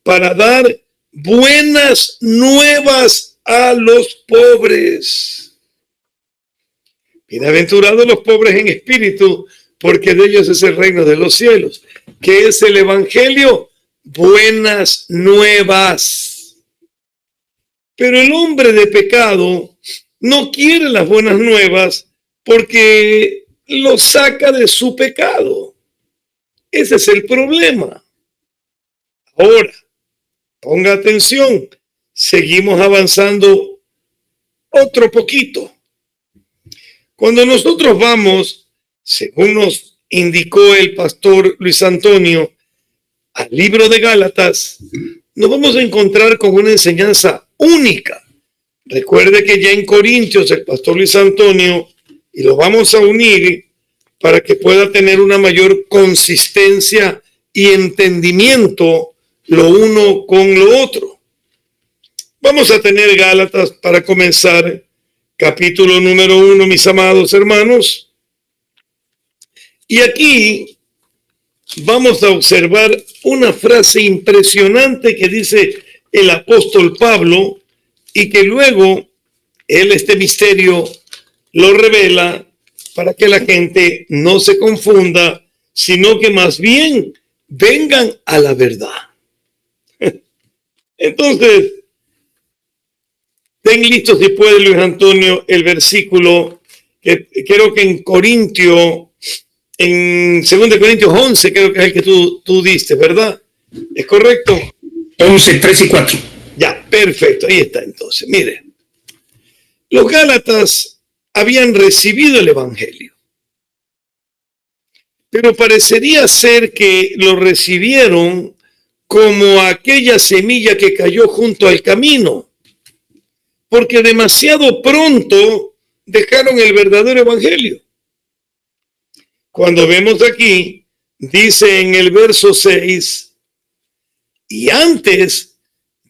para dar buenas nuevas a los pobres. Bienaventurados los pobres en espíritu, porque de ellos es el reino de los cielos. ¿Qué es el Evangelio? Buenas nuevas. Pero el hombre de pecado no quiere las buenas nuevas porque lo saca de su pecado. Ese es el problema. Ahora, ponga atención, seguimos avanzando otro poquito. Cuando nosotros vamos, según nos indicó el pastor Luis Antonio, al libro de Gálatas, nos vamos a encontrar con una enseñanza única. Recuerde que ya en Corintios el pastor Luis Antonio, y lo vamos a unir para que pueda tener una mayor consistencia y entendimiento lo uno con lo otro. Vamos a tener Gálatas para comenzar, capítulo número 1, mis amados hermanos. Y aquí vamos a observar una frase impresionante que dice el apóstol Pablo y que luego él este misterio lo revela para que la gente no se confunda, sino que más bien vengan a la verdad. Entonces, ten listo si puede, Luis Antonio, el versículo que creo que en Corintio, en 2 Corintios 11, creo que es el que tú diste, ¿verdad? ¿Es correcto? 11, 3 y 4. Ya, perfecto, ahí está entonces. Mire, los Gálatas habían recibido el Evangelio, pero parecería ser que lo recibieron como aquella semilla que cayó junto al camino, porque demasiado pronto dejaron el verdadero Evangelio. Cuando vemos aquí, dice en el verso 6, y antes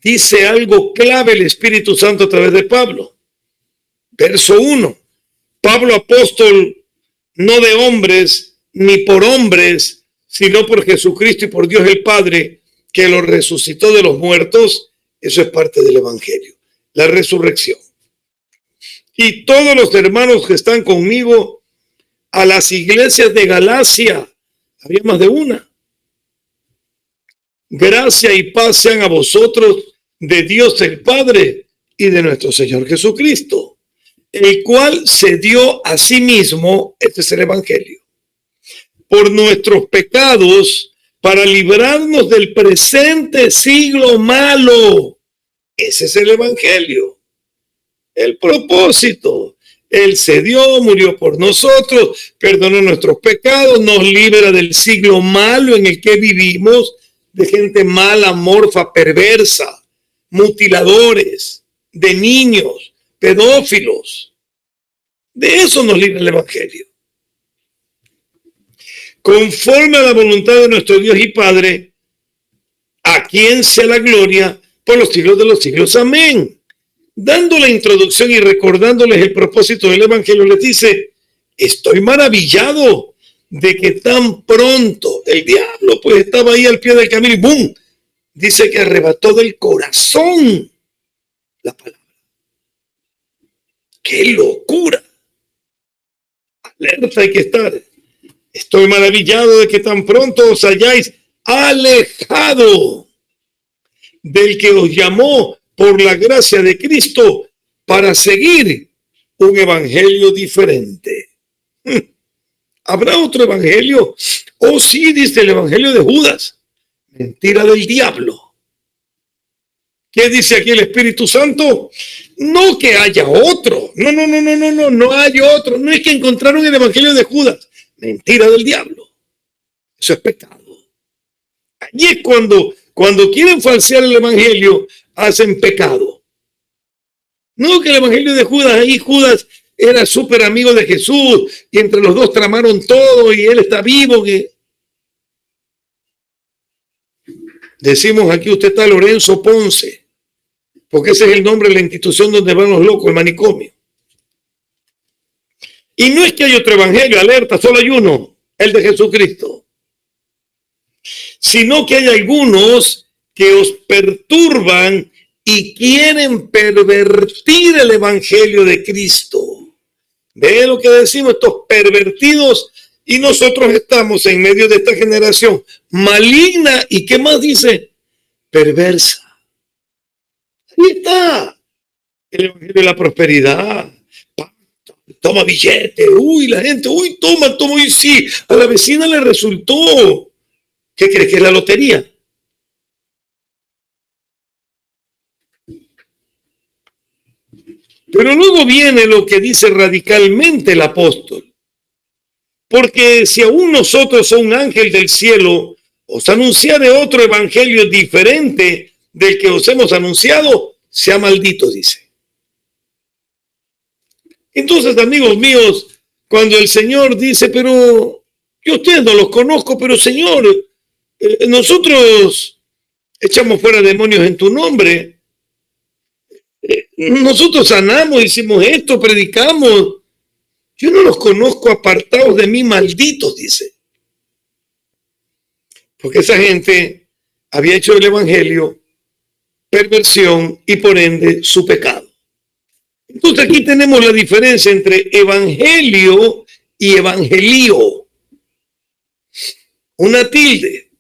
dice algo clave el Espíritu Santo a través de Pablo. Verso 1, Pablo apóstol, no de hombres ni por hombres, sino por Jesucristo y por Dios el Padre, que lo resucitó de los muertos. Eso es parte del Evangelio, la resurrección. Y todos los hermanos que están conmigo a las iglesias de Galacia, había más de una. Gracia y paz sean a vosotros de Dios el Padre y de nuestro Señor Jesucristo, el cual se dio a sí mismo, este es el Evangelio, por nuestros pecados, para librarnos del presente siglo malo. Ese es el Evangelio. El propósito Él se dio, murió por nosotros, perdonó nuestros pecados, nos libera del siglo malo en el que vivimos, de gente mala, morfa, perversa, mutiladores, de niños, pedófilos. De eso nos libra el Evangelio. Conforme a la voluntad de nuestro Dios y Padre, a quien sea la gloria por los siglos de los siglos. Amén. Dando la introducción y recordándoles el propósito del Evangelio, les dice, estoy maravillado de que tan pronto el diablo pues estaba ahí al pie del camino y ¡bum! Dice que arrebató del corazón la palabra. ¡Qué locura! Alerta hay que estar. Estoy maravillado de que tan pronto os hayáis alejado del que os llamó por la gracia de Cristo para seguir un evangelio diferente. ¿Habrá otro evangelio? Oh, sí, dice el evangelio de Judas. Mentira del diablo. ¿Qué dice aquí el Espíritu Santo? No que haya otro. No hay otro. No es que encontraron el evangelio de Judas. Mentira del diablo. Eso es pecado. Allí es cuando quieren falsear el evangelio, hacen pecado. No que el evangelio de Judas, ahí Judas era súper amigo de Jesús y entre los dos tramaron todo y él está vivo. Decimos aquí, usted está Lorenzo Ponce, porque ese es el nombre de la institución donde van los locos, el manicomio. Y no es que hay otro evangelio, alerta, solo hay uno, el de Jesucristo. Sino que hay algunos que os perturban y quieren pervertir el evangelio de Cristo. Ve lo que decimos, estos pervertidos, y nosotros estamos en medio de esta generación maligna y ¿qué más dice? Perversa. Ahí está el evangelio de la prosperidad. Toma billete, la gente, toma, y sí, a la vecina le resultó. ¿Qué crees que es la lotería? Pero luego viene lo que dice radicalmente el apóstol. Porque si aún nosotros o un ángel del cielo os anunciare otro evangelio diferente del que os hemos anunciado, sea maldito, dice. Entonces, amigos míos, cuando el Señor dice, pero yo a ustedes no los conozco, pero Señor, nosotros echamos fuera demonios en tu nombre. Nosotros sanamos, hicimos esto, predicamos. Yo no los conozco, apartados de mí, malditos, dice. Porque esa gente había hecho el evangelio perversión y por ende su pecado. Entonces aquí tenemos la diferencia entre evangelio y evangelio. Una tilde.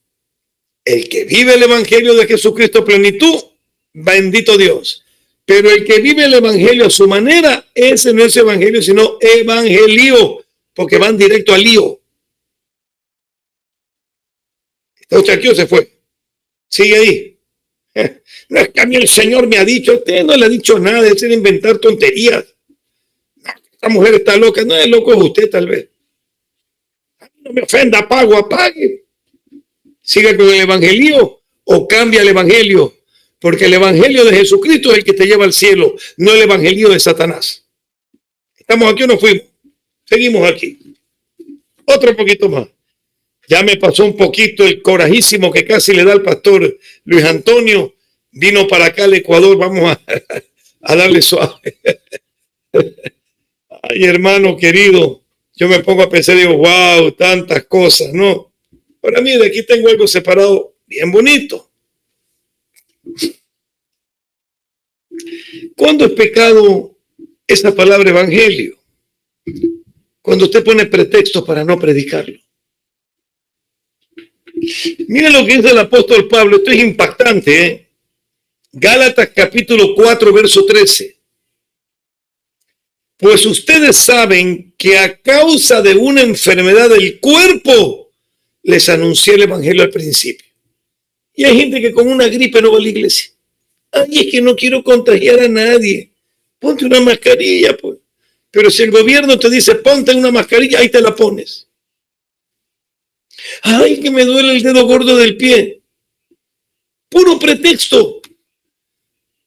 El que vive el evangelio de Jesucristo a plenitud, bendito Dios. Pero el que vive el evangelio a su manera, ese no es evangelio, sino evangelio, porque van directo al lío. Entonces aquí se fue. Sigue ahí. No es que a mí el Señor me ha dicho, usted no le ha dicho nada, es de inventar tonterías. Esta mujer está loca, no es loco, es usted tal vez. No me ofenda, apague. Siga con el evangelio o cambia el evangelio, porque el evangelio de Jesucristo es el que te lleva al cielo, no el evangelio de Satanás. ¿Estamos aquí o no fuimos? Seguimos aquí. Otro poquito más. Ya me pasó un poquito el corajísimo que casi le da al pastor Luis Antonio. Vino para acá al Ecuador, vamos a darle suave. Ay, hermano querido, yo me pongo a pensar y digo, wow, tantas cosas, ¿no? Para mí de aquí tengo algo separado bien bonito. ¿Cuándo es pecado esa palabra evangelio? Cuando usted pone pretextos para no predicarlo. Miren lo que dice el apóstol Pablo, esto es impactante, ¿eh? Gálatas capítulo 4, verso 13. Pues ustedes saben que a causa de una enfermedad del cuerpo les anuncié el evangelio al principio. Y hay gente que con una gripe no va a la iglesia. Ay, es que no quiero contagiar a nadie. Ponte una mascarilla, pues. Pero si el gobierno te dice, ponte una mascarilla, ahí te la pones. Ay, que me duele el dedo gordo del pie. Puro pretexto.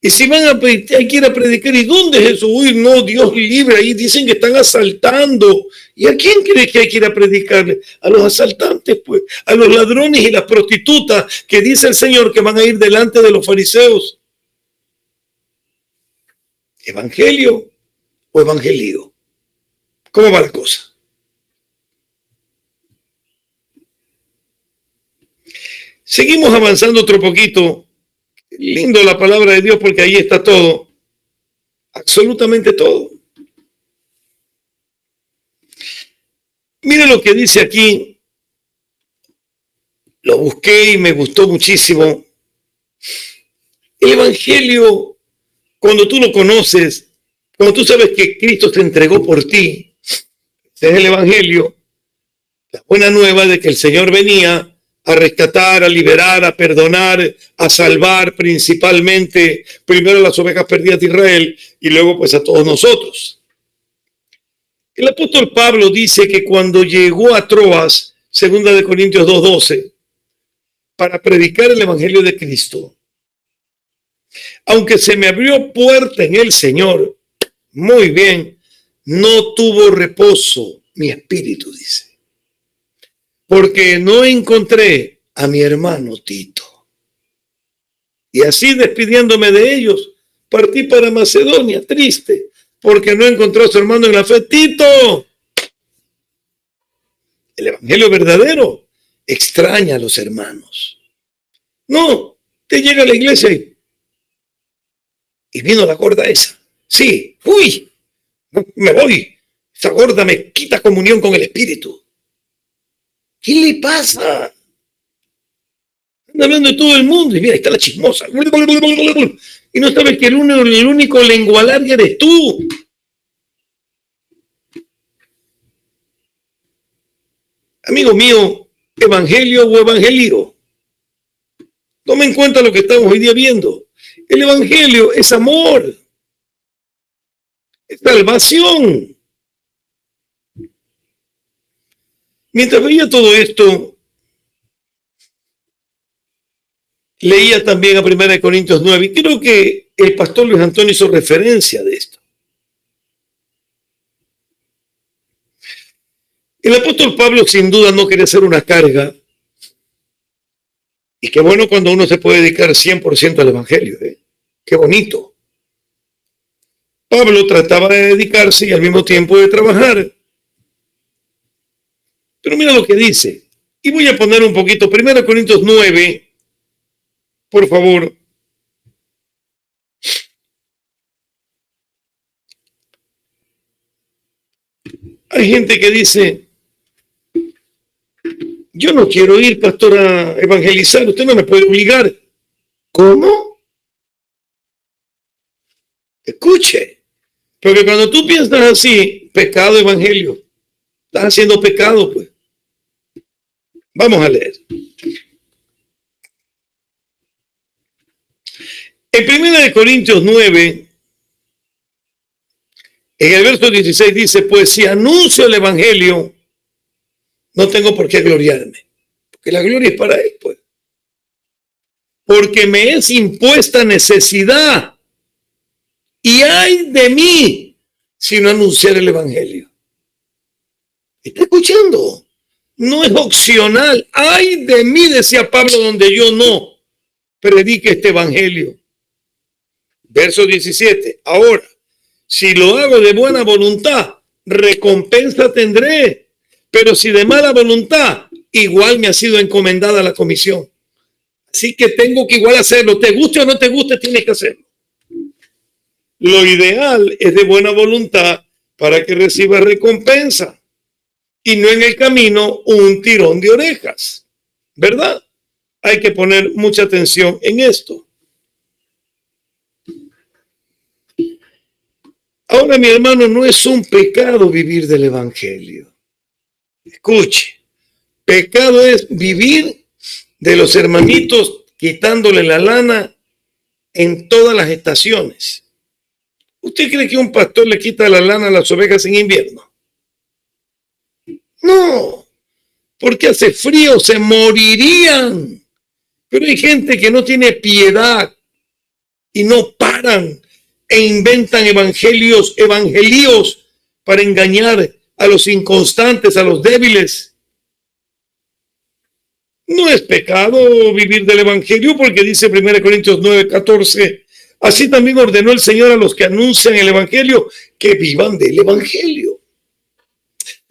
Y si van a hay que ir a predicar, ¿y dónde es eso? Uy, no, Dios libre, ahí dicen que están asaltando. ¿Y a quién cree que hay que ir a predicarle? A los asaltantes, pues, a los ladrones y las prostitutas, que dice el Señor que van a ir delante de los fariseos. ¿Evangelio o evangelio? ¿Cómo va la cosa? Seguimos avanzando otro poquito. Lindo la palabra de Dios porque ahí está todo. Absolutamente todo. Mire lo que dice aquí. Lo busqué y me gustó muchísimo. El evangelio, cuando tú lo conoces, cuando tú sabes que Cristo te entregó por ti, ese es el evangelio, la buena nueva de que el Señor venía a rescatar, a liberar, a perdonar, a salvar principalmente, primero las ovejas perdidas de Israel y luego pues a todos nosotros. El apóstol Pablo dice que cuando llegó a Troas, 2 Corintios 2:12, para predicar el evangelio de Cristo, aunque se me abrió puerta en el Señor, muy bien, no tuvo reposo mi espíritu, dice. Porque no encontré a mi hermano Tito. Y así despidiéndome de ellos, partí para Macedonia, triste, porque no encontró a su hermano en la fe. Tito, el evangelio verdadero extraña a los hermanos. No, te llega a la iglesia y vino la gorda esa. Sí, uy, me voy. Esa gorda me quita comunión con el espíritu. ¿Qué le pasa? Anda hablando de todo el mundo y mira, ahí está la chismosa. Y no sabes que el único lengua larga eres tú. Amigo mío, evangelio o evangelio. Toma en cuenta lo que estamos hoy día viendo. El evangelio es amor, es salvación. Mientras veía todo esto, leía también a 1 Corintios 9 y creo que el pastor Luis Antonio hizo referencia de esto. El apóstol Pablo sin duda no quería hacer una carga. Y qué bueno cuando uno se puede dedicar 100% al evangelio. Qué bonito. Pablo trataba de dedicarse y al mismo tiempo de trabajar. Pero mira lo que dice. Y voy a poner un poquito. 1 Corintios 9. Por favor. Hay gente que dice, yo no quiero ir, pastor, a evangelizar. Usted no me puede obligar. ¿Cómo? Escuche. Porque cuando tú piensas así, pecado, evangelio. Estás haciendo pecado, pues. Vamos a leer. En 1 Corintios 9, en el verso 16 dice, pues si anuncio el evangelio, no tengo por qué gloriarme. Porque la gloria es para él, pues. Porque me es impuesta necesidad. Y ay de mí si no anunciar el evangelio. ¿Está escuchando? No es opcional. Ay de mí, decía Pablo, donde yo no predique este evangelio. Verso 17. Ahora, si lo hago de buena voluntad, recompensa tendré. Pero si de mala voluntad, igual me ha sido encomendada la comisión. Así que tengo que igual hacerlo. Te guste o no te guste, tienes que hacerlo. Lo ideal es de buena voluntad para que reciba recompensa. Y no en el camino un tirón de orejas. ¿Verdad? Hay que poner mucha atención en esto. Ahora, mi hermano, no es un pecado vivir del evangelio. Escuche, pecado es vivir de los hermanitos quitándole la lana en todas las estaciones. ¿Usted cree que un pastor le quita la lana a las ovejas en invierno? No, porque hace frío, se morirían. Pero hay gente que no tiene piedad y no paran e inventan evangelios para engañar a los inconstantes, a los débiles. No es pecado vivir del evangelio porque dice 1 Corintios 9:14, así también ordenó el Señor a los que anuncian el evangelio que vivan del evangelio.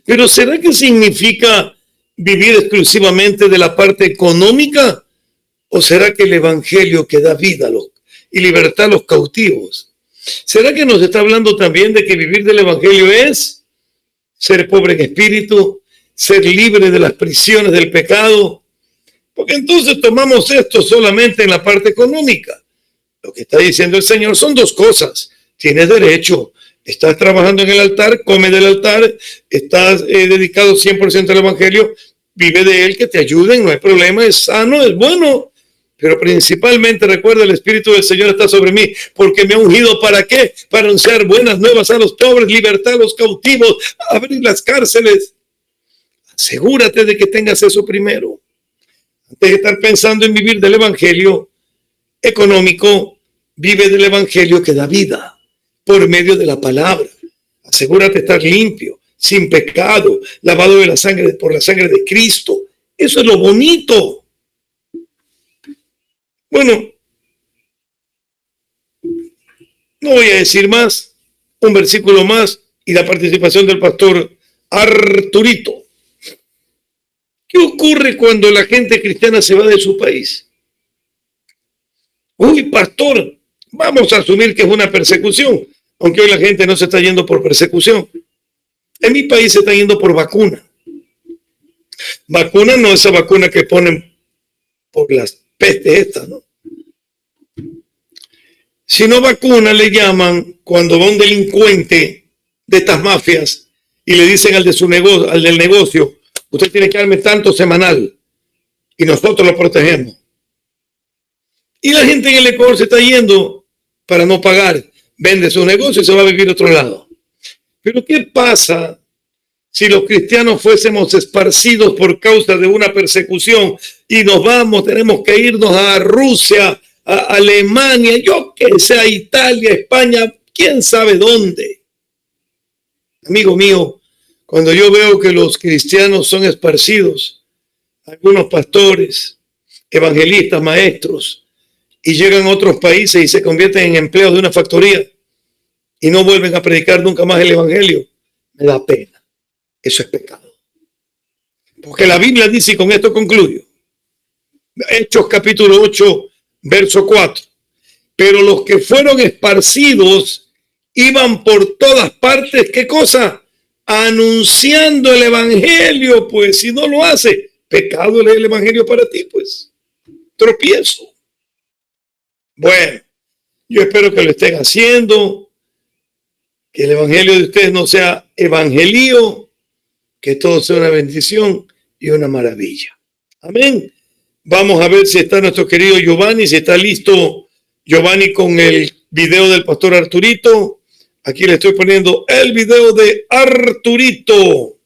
Pero ¿será que significa vivir exclusivamente de la parte económica? ¿O será que el evangelio que da vida y libertad a los cautivos? ¿Será que nos está hablando también de que vivir del evangelio es ser pobre en espíritu, ser libre de las prisiones del pecado? Porque entonces tomamos esto solamente en la parte económica. Lo que está diciendo el Señor son dos cosas. Tienes derecho. Estás trabajando en el altar, come del altar, estás dedicado 100% al evangelio, vive de él, que te ayuden, no hay problema, es sano, es bueno. Pero principalmente recuerda, el Espíritu del Señor está sobre mí, porque me ha ungido ¿para qué? Para anunciar buenas nuevas a los pobres, libertad a los cautivos, abrir las cárceles. Asegúrate de que tengas eso primero. Antes de estar pensando en vivir del evangelio económico, vive del evangelio que da vida por medio de la palabra. Asegúrate de estar limpio, sin pecado, lavado de la sangre, por la sangre de Cristo. Eso es lo bonito. Bueno, no voy a decir más, un versículo más y la participación del pastor Arturito. ¿Qué ocurre cuando la gente cristiana se va de su país? Uy, pastor, vamos a asumir que es una persecución, aunque hoy la gente no se está yendo por persecución. En mi país se está yendo por vacuna. Vacuna no es esa vacuna que ponen por las pestes estas, ¿no? Sino vacuna le llaman cuando va un delincuente de estas mafias y le dicen al del negocio, usted tiene que darme tanto semanal y nosotros lo protegemos. Y la gente en el Ecuador se está yendo para no pagar, vende su negocio y se va a vivir a otro lado. Pero ¿qué pasa si los cristianos fuésemos esparcidos por causa de una persecución y tenemos que irnos a Rusia, a Alemania, yo que sé, a Italia, España, quién sabe dónde? Amigo mío, cuando yo veo que los cristianos son esparcidos, algunos pastores, evangelistas, maestros, y llegan a otros países y se convierten en empleados de una factoría y no vuelven a predicar nunca más el evangelio, me da pena. Eso es pecado. Porque la Biblia dice, y con esto concluyo, Hechos capítulo 8, verso 4, pero los que fueron esparcidos iban por todas partes, ¿qué cosa? Anunciando el evangelio, pues si no lo hace, pecado es el evangelio para ti, pues tropiezo. Bueno, yo espero que lo estén haciendo, que el evangelio de ustedes no sea evangelio, que todo sea una bendición y una maravilla. Amén. Vamos a ver si está nuestro querido Giovanni, si está listo Giovanni con el video del pastor Arturito. Aquí le estoy poniendo el video de Arturito.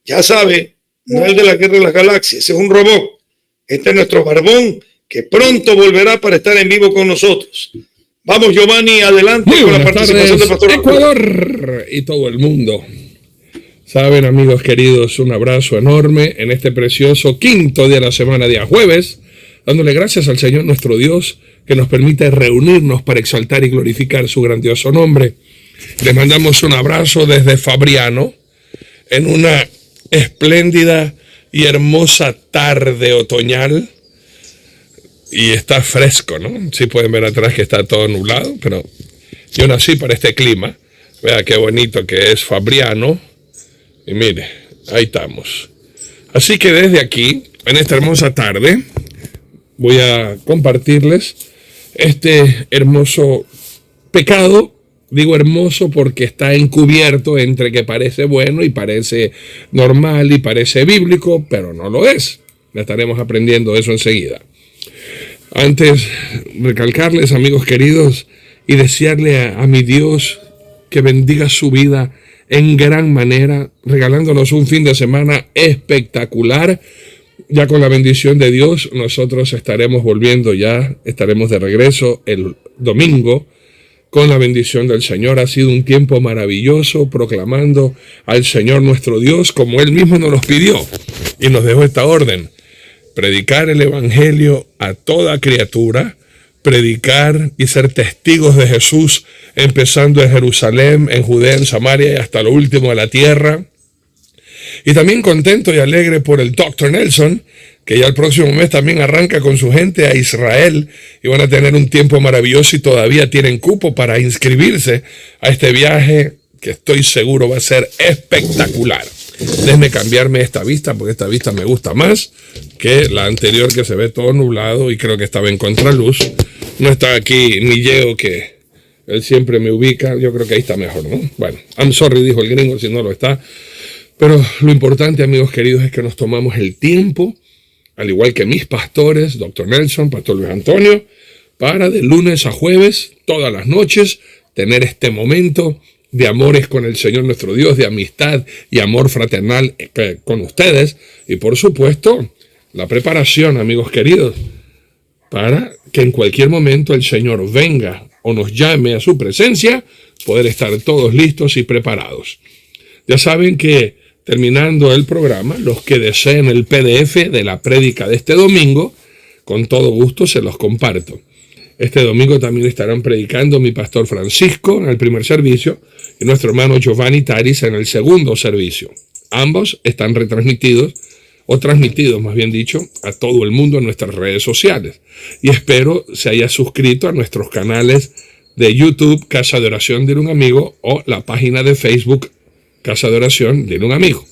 Ya sabe, no es de la Guerra de las Galaxias, es un robot. Este es nuestro barbón que pronto volverá para estar en vivo con nosotros. Vamos, Giovanni, adelante con la participación del pastor Ecuador y todo el mundo. Saben, amigos queridos, un abrazo enorme en este precioso quinto día de la semana, día jueves, dándole gracias al Señor nuestro Dios que nos permite reunirnos para exaltar y glorificar su grandioso nombre. Les mandamos un abrazo desde Fabriano en una espléndida y hermosa tarde otoñal. Y está fresco, ¿no? Sí pueden ver atrás que está todo nublado, pero yo nací para este clima. Vea qué bonito que es Fabriano. Y mire, ahí estamos. Así que desde aquí, en esta hermosa tarde, voy a compartirles este hermoso pecado. Digo hermoso porque está encubierto entre que parece bueno y parece normal y parece bíblico, pero no lo es. Ya estaremos aprendiendo eso enseguida. Antes, recalcarles, amigos queridos, y desearle a mi Dios que bendiga su vida en gran manera, regalándonos un fin de semana espectacular. Ya con la bendición de Dios, nosotros estaremos volviendo ya, estaremos de regreso el domingo con la bendición del Señor. Ha sido un tiempo maravilloso proclamando al Señor nuestro Dios como Él mismo nos los pidió y nos dejó esta orden: predicar el Evangelio a toda criatura, predicar y ser testigos de Jesús, empezando en Jerusalén, en Judea, en Samaria y hasta lo último de la tierra. Y también contento y alegre por el Dr. Nelson, que ya el próximo mes también arranca con su gente a Israel y van a tener un tiempo maravilloso y todavía tienen cupo para inscribirse a este viaje que estoy seguro va a ser espectacular. Déjenme cambiarme esta vista porque esta vista me gusta más que la anterior, que se ve todo nublado y creo que estaba en contraluz. No está aquí ni Yeo, que él siempre me ubica. Yo creo que ahí está mejor, ¿no? Bueno, I'm sorry, dijo el gringo, si no lo está. Pero lo importante, amigos queridos, es que nos tomamos el tiempo, al igual que mis pastores, Dr. Nelson, Pastor Luis Antonio, para de lunes a jueves, todas las noches, tener este momento de amores con el Señor nuestro Dios, de amistad y amor fraternal con ustedes. Y por supuesto, la preparación, amigos queridos, para que en cualquier momento el Señor venga o nos llame a su presencia, poder estar todos listos y preparados. Ya saben que terminando el programa, los que deseen el PDF de la prédica de este domingo, con todo gusto se los comparto. Este domingo también estarán predicando mi pastor Francisco en el primer servicio y nuestro hermano Giovanni Taris en el segundo servicio. Ambos están retransmitidos, o transmitidos más bien dicho, a todo el mundo en nuestras redes sociales. Y espero se haya suscrito a nuestros canales de YouTube, Casa de Oración de un Amigo, o la página de Facebook, Casa de Oración de un Amigo.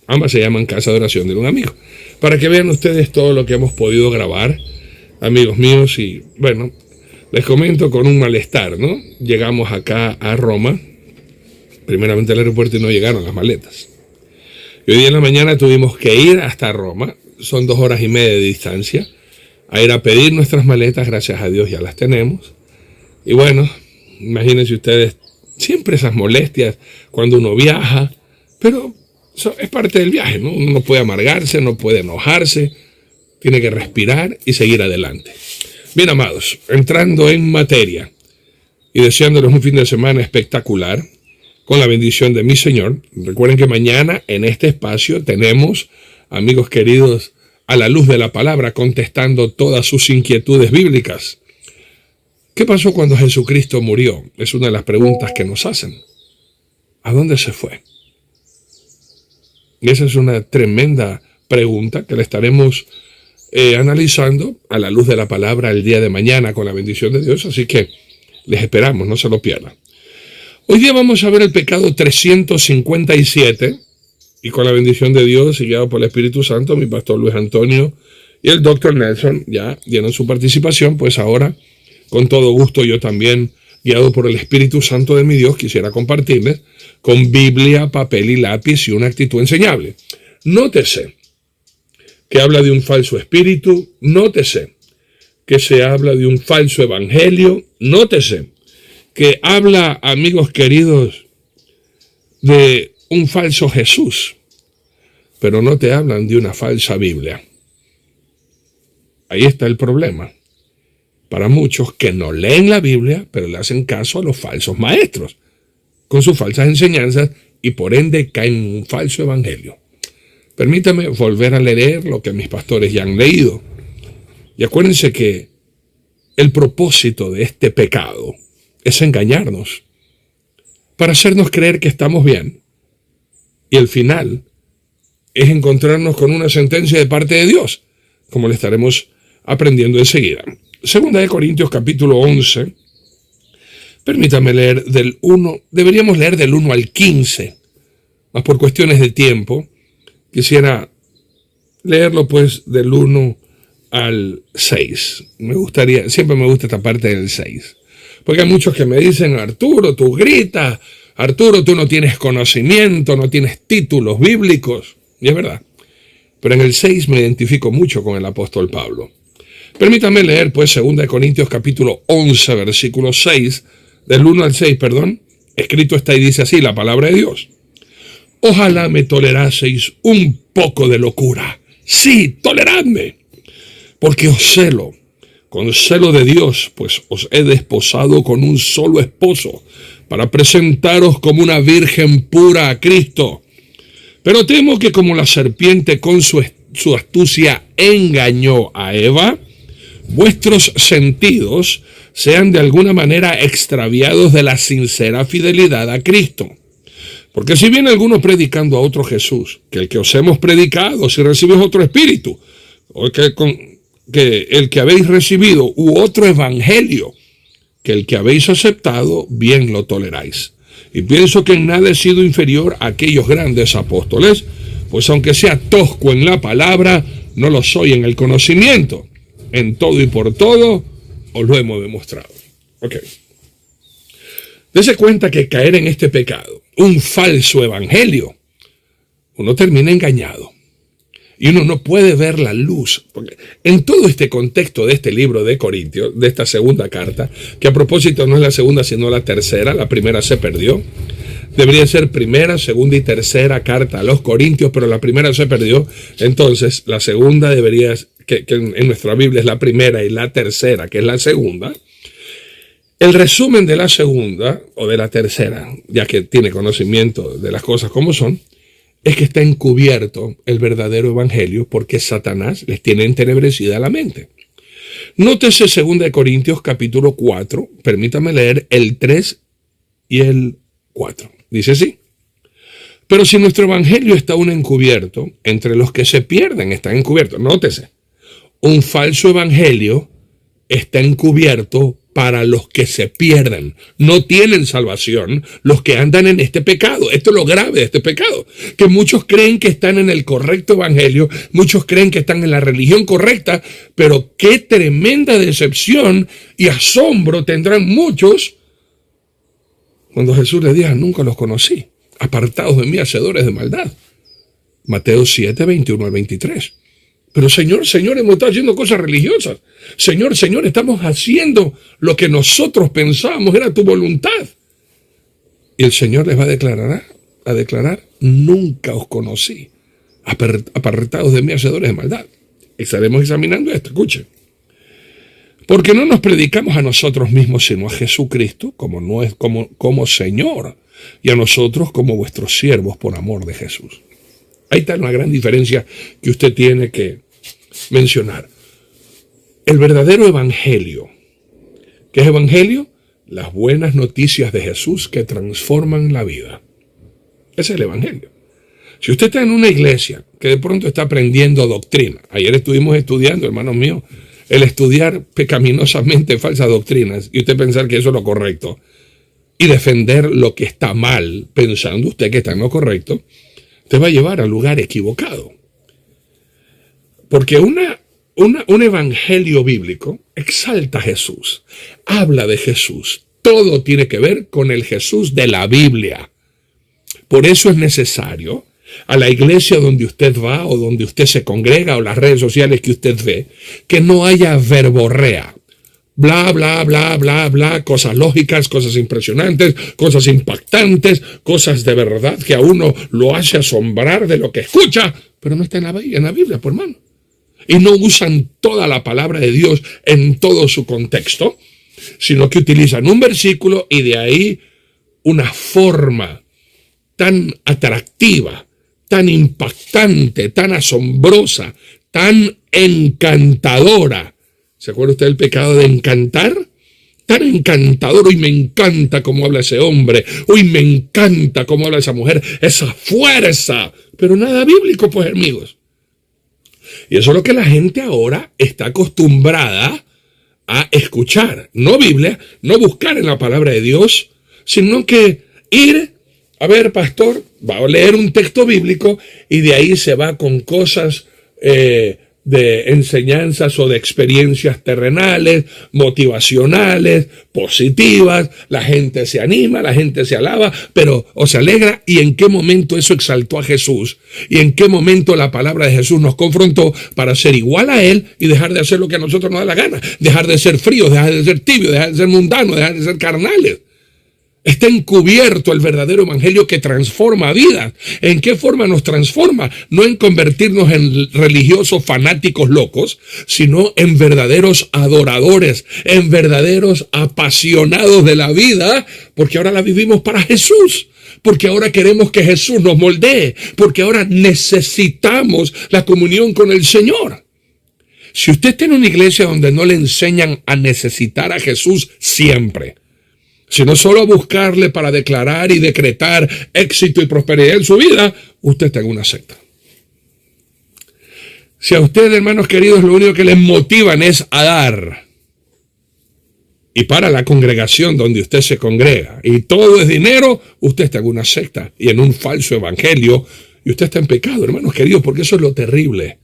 Ambas se llaman Casa de Oración de un Amigo. Para que vean ustedes todo lo que hemos podido grabar, amigos míos. Y bueno, les comento con un malestar, ¿no? Llegamos acá a Roma, primeramente al aeropuerto, y no llegaron las maletas. Y hoy día en la mañana tuvimos que ir hasta Roma, son 2 horas y media de distancia, a ir a pedir nuestras maletas. Gracias a Dios ya las tenemos. Y bueno, imagínense ustedes, siempre esas molestias cuando uno viaja, pero eso es parte del viaje, ¿no? Uno no puede amargarse, no puede enojarse, tiene que respirar y seguir adelante. Bien, amados, entrando en materia y deseándoles un fin de semana espectacular, con la bendición de mi Señor. Recuerden que mañana en este espacio tenemos, amigos queridos, a la luz de la palabra, contestando todas sus inquietudes bíblicas. ¿Qué pasó cuando Jesucristo murió? Es una de las preguntas que nos hacen. ¿A dónde se fue? Y esa es una tremenda pregunta que la estaremos analizando a la luz de la palabra el día de mañana con la bendición de Dios. Así que les esperamos, no se lo pierdan. Hoy día vamos a ver el pecado 357 y con la bendición de Dios y guiado por el Espíritu Santo, mi pastor Luis Antonio y el Dr. Nelson ya dieron su participación. Pues ahora, con todo gusto, yo también, guiado por el Espíritu Santo de mi Dios, quisiera compartirles con Biblia, papel y lápiz y una actitud enseñable. Nótese que habla de un falso espíritu, nótese que se habla de un falso evangelio, nótese que habla, amigos queridos, de un falso Jesús, pero no te hablan de una falsa Biblia. Ahí está el problema. Para muchos que no leen la Biblia, pero le hacen caso a los falsos maestros, con sus falsas enseñanzas, y por ende caen en un falso evangelio. Permítame volver a leer lo que mis pastores ya han leído. Y acuérdense que el propósito de este pecado es engañarnos, para hacernos creer que estamos bien. Y el final es encontrarnos con una sentencia de parte de Dios, como le estaremos aprendiendo enseguida. Segunda de Corintios capítulo 11. Permítame leer del 1, deberíamos leer del 1 al 15, mas por cuestiones de tiempo quisiera leerlo pues del 1 al 6. Siempre me gusta esta parte del 6. Porque hay muchos que me dicen: Arturo, tú gritas, Arturo, tú no tienes conocimiento, no tienes títulos bíblicos. Y es verdad. Pero en el 6 me identifico mucho con el apóstol Pablo. Permítame leer, pues, 2 Corintios capítulo 11, versículo 6, del 1 al 6, perdón. Escrito está y dice así la palabra de Dios. Ojalá me toleraseis un poco de locura. Sí, toleradme, porque os celo, con celo de Dios, pues os he desposado con un solo esposo, para presentaros como una virgen pura a Cristo. Pero temo que como la serpiente con su astucia engañó a Eva, vuestros sentidos sean de alguna manera extraviados de la sincera fidelidad a Cristo. Porque si viene alguno predicando a otro Jesús, que el que os hemos predicado, si recibís otro espíritu, o que el que habéis recibido, u otro evangelio, que el que habéis aceptado, bien lo toleráis. Y pienso que en nada he sido inferior a aquellos grandes apóstoles, pues aunque sea tosco en la palabra, no lo soy en el conocimiento. En todo y por todo, os lo hemos demostrado. Ok. Dese cuenta que caer en este pecado, un falso evangelio, uno termina engañado. Y uno no puede ver la luz. Porque en todo este contexto de este libro de Corintios, de esta segunda carta, que a propósito no es la segunda sino la tercera, la primera se perdió. Debería ser primera, segunda y tercera carta a los Corintios, pero la primera se perdió. Entonces, la segunda debería, que en nuestra Biblia es la primera y la tercera, que es la segunda. El resumen de la segunda o de la tercera, ya que tiene conocimiento de las cosas como son, es que está encubierto el verdadero evangelio porque Satanás les tiene entenebrecida la mente. Nótese 2 Corintios capítulo 4, permítame leer el 3 y el 4. Dice así: pero si nuestro evangelio está aún encubierto, entre los que se pierden están encubiertos. Nótese, un falso evangelio está encubierto para los que se pierden. No tienen salvación los que andan en este pecado. Esto es lo grave de este pecado, que muchos creen que están en el correcto evangelio, muchos creen que están en la religión correcta, pero qué tremenda decepción y asombro tendrán muchos cuando Jesús les diga: nunca los conocí, apartados de mí, hacedores de maldad. Mateo 7, 21 al 23. Pero Señor, hemos estado haciendo cosas religiosas. Señor, estamos haciendo lo que nosotros pensábamos era tu voluntad. Y el Señor les va a declarar: nunca os conocí, apartados de mí, hacedores de maldad. Estaremos examinando esto, escuchen. Porque no nos predicamos a nosotros mismos, sino a Jesucristo como Señor, y a nosotros como vuestros siervos por amor de Jesús. Ahí está una gran diferencia que usted tiene que mencionar. El verdadero evangelio. ¿Qué es evangelio? Las buenas noticias de Jesús que transforman la vida. Ese es el evangelio. Si usted está en una iglesia que de pronto está aprendiendo doctrina, ayer estuvimos estudiando, hermanos míos, el estudiar pecaminosamente falsas doctrinas y usted pensar que eso es lo correcto y defender lo que está mal, pensando usted que está en lo correcto, te va a llevar al lugar equivocado. Porque un evangelio bíblico exalta a Jesús, habla de Jesús. Todo tiene que ver con el Jesús de la Biblia. Por eso es necesario a la iglesia donde usted va o donde usted se congrega o las redes sociales que usted ve, que no haya verborrea. Bla, bla, bla, bla, bla, cosas lógicas, cosas impresionantes, cosas impactantes, cosas de verdad que a uno lo hace asombrar de lo que escucha, pero no está en la Biblia, por hermano. Y no usan toda la palabra de Dios en todo su contexto, sino que utilizan un versículo y de ahí una forma tan atractiva, tan impactante, tan asombrosa, tan encantadora. ¿Se acuerda usted del pecado de encantar? Tan encantador. Hoy me encanta cómo habla ese hombre. Hoy me encanta cómo habla esa mujer. Esa fuerza. Pero nada bíblico, pues, amigos. Y eso es lo que la gente ahora está acostumbrada a escuchar. No Biblia, no buscar en la palabra de Dios, sino que ir, a ver, pastor, va a leer un texto bíblico y de ahí se va con cosas de de enseñanzas o de experiencias terrenales, motivacionales, positivas. La gente se anima, la gente se alaba, pero o se alegra. ¿Y en qué momento eso exaltó a Jesús? ¿Y en qué momento la palabra de Jesús nos confrontó para ser igual a Él y dejar de hacer lo que a nosotros nos da la gana? Dejar de ser fríos, dejar de ser tibios, dejar de ser mundanos, dejar de ser carnales. Está encubierto el verdadero evangelio que transforma vidas. ¿En qué forma nos transforma? No en convertirnos en religiosos fanáticos locos, sino en verdaderos adoradores, en verdaderos apasionados de la vida, porque ahora la vivimos para Jesús, porque ahora queremos que Jesús nos moldee, porque ahora necesitamos la comunión con el Señor. Si usted tiene una iglesia donde no le enseñan a necesitar a Jesús siempre, sino solo a buscarle para declarar y decretar éxito y prosperidad en su vida, usted está en una secta. Si a ustedes, hermanos queridos, lo único que les motivan es a dar, y para la congregación donde usted se congrega, y todo es dinero, usted está en una secta y en un falso evangelio, y usted está en pecado, hermanos queridos, porque eso es lo terrible.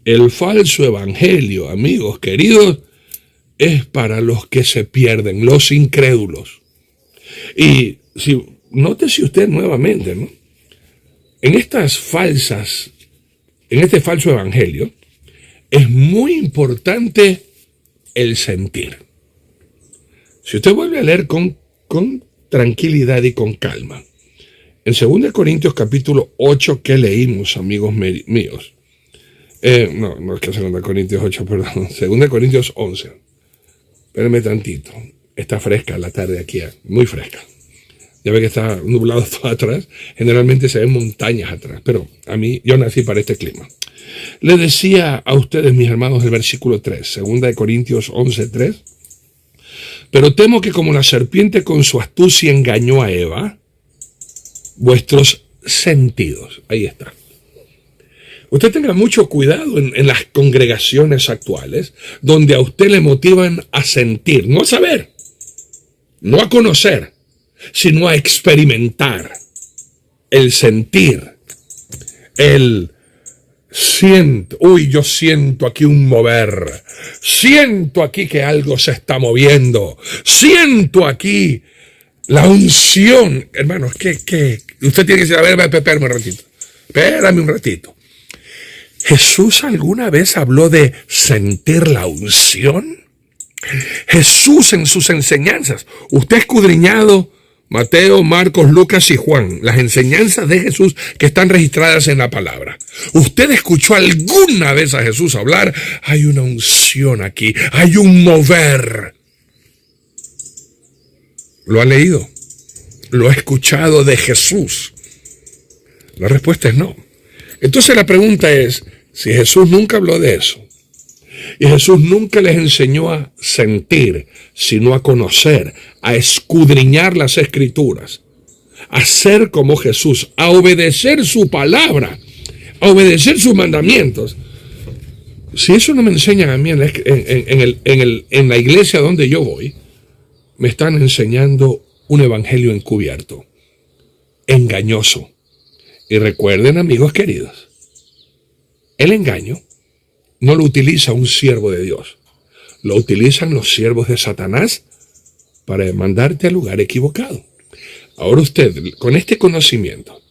El falso evangelio, amigos queridos, es para los que se pierden, los incrédulos. Y nótese usted nuevamente, ¿no? En este falso evangelio, es muy importante el sentir. Si usted vuelve a leer con tranquilidad y con calma, en 2 Corintios capítulo 8 que leímos, amigos míos, no es que 2 Corintios 8, perdón, 2 Corintios 11. Espérenme tantito. Está fresca la tarde aquí, muy fresca. Ya ve que está nublado todo atrás. Generalmente se ven montañas atrás, pero yo nací para este clima. Le decía a ustedes, mis hermanos, el versículo 3, 2 Corintios 11, 3. Pero temo que como la serpiente con su astucia engañó a Eva, vuestros sentidos, ahí está. Usted tenga mucho cuidado en las congregaciones actuales, donde a usted le motivan a sentir, no a saber, no a conocer, sino a experimentar. El sentir, el siento, yo siento aquí un mover, siento aquí que algo se está moviendo, siento aquí la unción. Hermanos, ¿qué? Usted tiene que decir, a ver, espérame un ratito. ¿Jesús alguna vez habló de sentir la unción? Jesús en sus enseñanzas, usted ha escudriñado Mateo, Marcos, Lucas y Juan, las enseñanzas de Jesús que están registradas en la palabra. ¿Usted escuchó alguna vez a Jesús hablar? Hay una unción aquí, hay un mover. ¿Lo ha leído? ¿Lo ha escuchado de Jesús? La respuesta es no. Entonces la pregunta es, si Jesús nunca habló de eso, y Jesús nunca les enseñó a sentir, sino a conocer, a escudriñar las Escrituras, a ser como Jesús, a obedecer su palabra, a obedecer sus mandamientos. Si eso no me enseñan a mí en la iglesia donde yo voy, me están enseñando un evangelio encubierto, engañoso. Y recuerden, amigos queridos, el engaño no lo utiliza un siervo de Dios, lo utilizan los siervos de Satanás para mandarte al lugar equivocado. Ahora usted, con este conocimiento,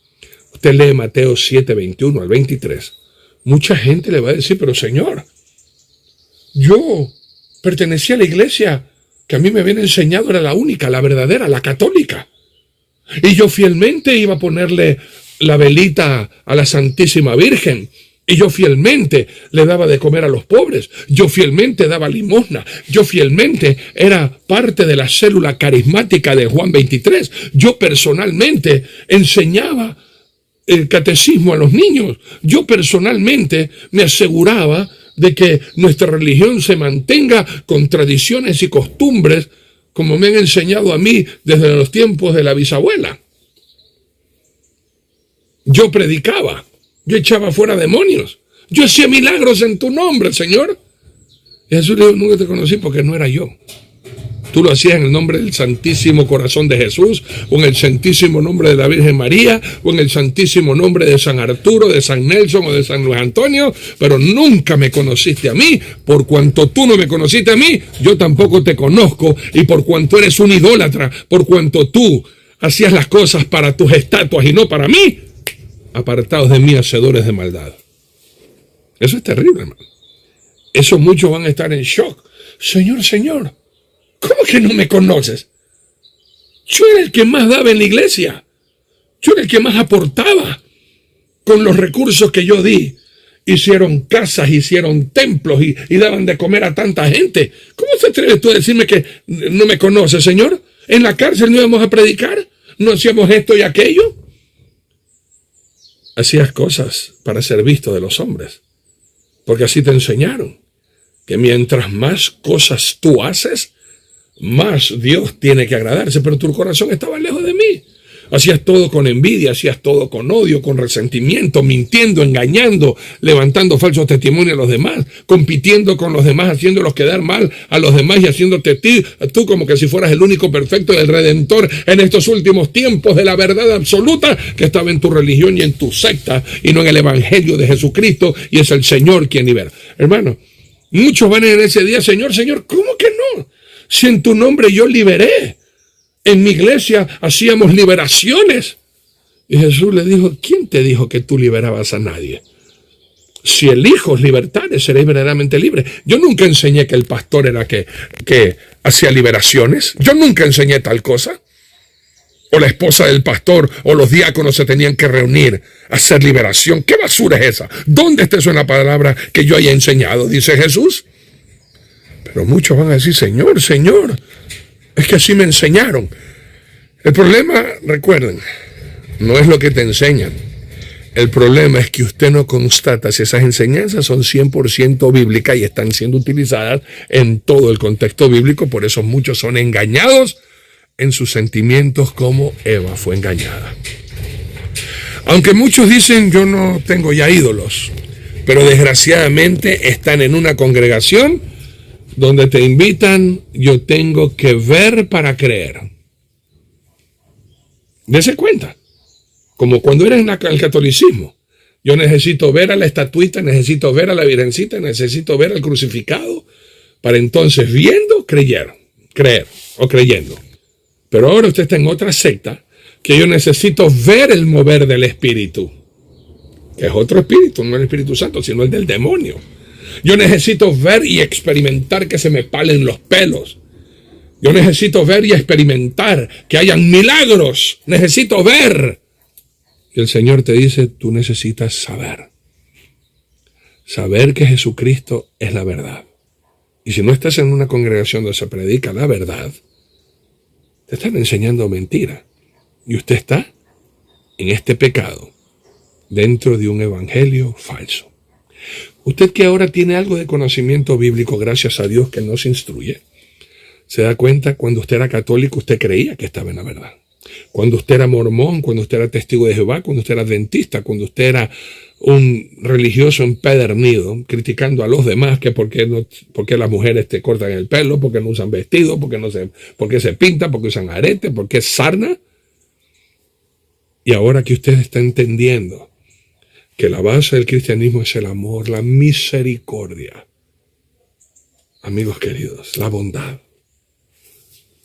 usted lee Mateo 7, 21 al 23, mucha gente le va a decir, pero Señor, yo pertenecía a la iglesia que a mí me habían enseñado era la única, la verdadera, la católica. Y yo fielmente iba a ponerle la velita a la Santísima Virgen. Y yo fielmente le daba de comer a los pobres. Yo fielmente daba limosna. Yo fielmente era parte de la célula carismática de Juan 23. Yo personalmente enseñaba el catecismo a los niños. Yo personalmente me aseguraba de que nuestra religión se mantenga con tradiciones y costumbres como me han enseñado a mí desde los tiempos de la bisabuela. Yo predicaba. Yo echaba fuera demonios. Yo hacía milagros en tu nombre, Señor. Y Jesús le dijo, nunca te conocí porque no era yo. Tú lo hacías en el nombre del Santísimo Corazón de Jesús, o en el Santísimo Nombre de la Virgen María, o en el Santísimo Nombre de San Arturo, de San Nelson o de San Luis Antonio, pero nunca me conociste a mí. Por cuanto tú no me conociste a mí, yo tampoco te conozco, y por cuanto eres un idólatra, por cuanto tú hacías las cosas para tus estatuas y no para mí, apartados de mí, hacedores de maldad. Eso es terrible, hermano. Eso muchos van a estar en shock. Señor, Señor, ¿cómo que no me conoces? Yo era el que más daba en la iglesia. Yo era el que más aportaba con los recursos que yo di. Hicieron casas, hicieron templos y daban de comer a tanta gente. ¿Cómo se atreve tú a decirme que no me conoces, Señor? ¿En la cárcel no íbamos a predicar? ¿No hacíamos esto y aquello? Hacías cosas para ser visto de los hombres. Porque así te enseñaron, que mientras más cosas tú haces, más Dios tiene que agradarse, pero tu corazón estaba lejos de mí. Hacías todo con envidia, hacías todo con odio, con resentimiento, mintiendo, engañando, levantando falsos testimonios a los demás, compitiendo con los demás, haciéndolos quedar mal a los demás y haciéndote tú como que si fueras el único perfecto del Redentor en estos últimos tiempos de la verdad absoluta que estaba en tu religión y en tu secta y no en el Evangelio de Jesucristo, y es el Señor quien libera. Hermano, muchos van en ese día, Señor, Señor, ¿cómo que no? Si en tu nombre yo liberé. En mi iglesia hacíamos liberaciones. Y Jesús le dijo, ¿quién te dijo que tú liberabas a nadie? Si elijo libertades, seré verdaderamente libre. Yo nunca enseñé que el pastor era que hacía liberaciones. Yo nunca enseñé tal cosa. O la esposa del pastor o los diáconos se tenían que reunir a hacer liberación. ¿Qué basura es esa? ¿Dónde está eso en la palabra que yo haya enseñado? Dice Jesús. Pero muchos van a decir, Señor, Señor, es que así me enseñaron. El problema, recuerden, no es lo que te enseñan. El problema es que usted no constata si esas enseñanzas son 100% bíblicas y están siendo utilizadas en todo el contexto bíblico. Por eso muchos son engañados en sus sentimientos, como Eva fue engañada. Aunque muchos dicen, yo no tengo ya ídolos, pero desgraciadamente están en una congregación donde te invitan, yo tengo que ver para creer. Dese cuenta, como cuando eres en el catolicismo. Yo necesito ver a la estatuita, necesito ver a la virgencita, necesito ver al crucificado, para entonces viendo, creer o creyendo. Pero ahora usted está en otra secta, que yo necesito ver el mover del Espíritu, que es otro espíritu, no el Espíritu Santo, sino el del demonio. Yo necesito ver y experimentar que se me palen los pelos. Yo necesito ver y experimentar que hayan milagros. Necesito ver. Y el Señor te dice, tú necesitas saber. Saber que Jesucristo es la verdad. Y si no estás en una congregación donde se predica la verdad, te están enseñando mentira. Y usted está en este pecado, dentro de un evangelio falso. Usted que ahora tiene algo de conocimiento bíblico, gracias a Dios que nos instruye, se da cuenta, cuando usted era católico, usted creía que estaba en la verdad. Cuando usted era mormón, cuando usted era testigo de Jehová, cuando usted era adventista, cuando usted era un religioso empedernido, criticando a los demás, que por qué las mujeres te cortan el pelo, por qué no usan vestido, por qué se pintan, por qué usan aretes, por qué sarna. Y ahora que usted está entendiendo que la base del cristianismo es el amor, la misericordia, amigos queridos, la bondad,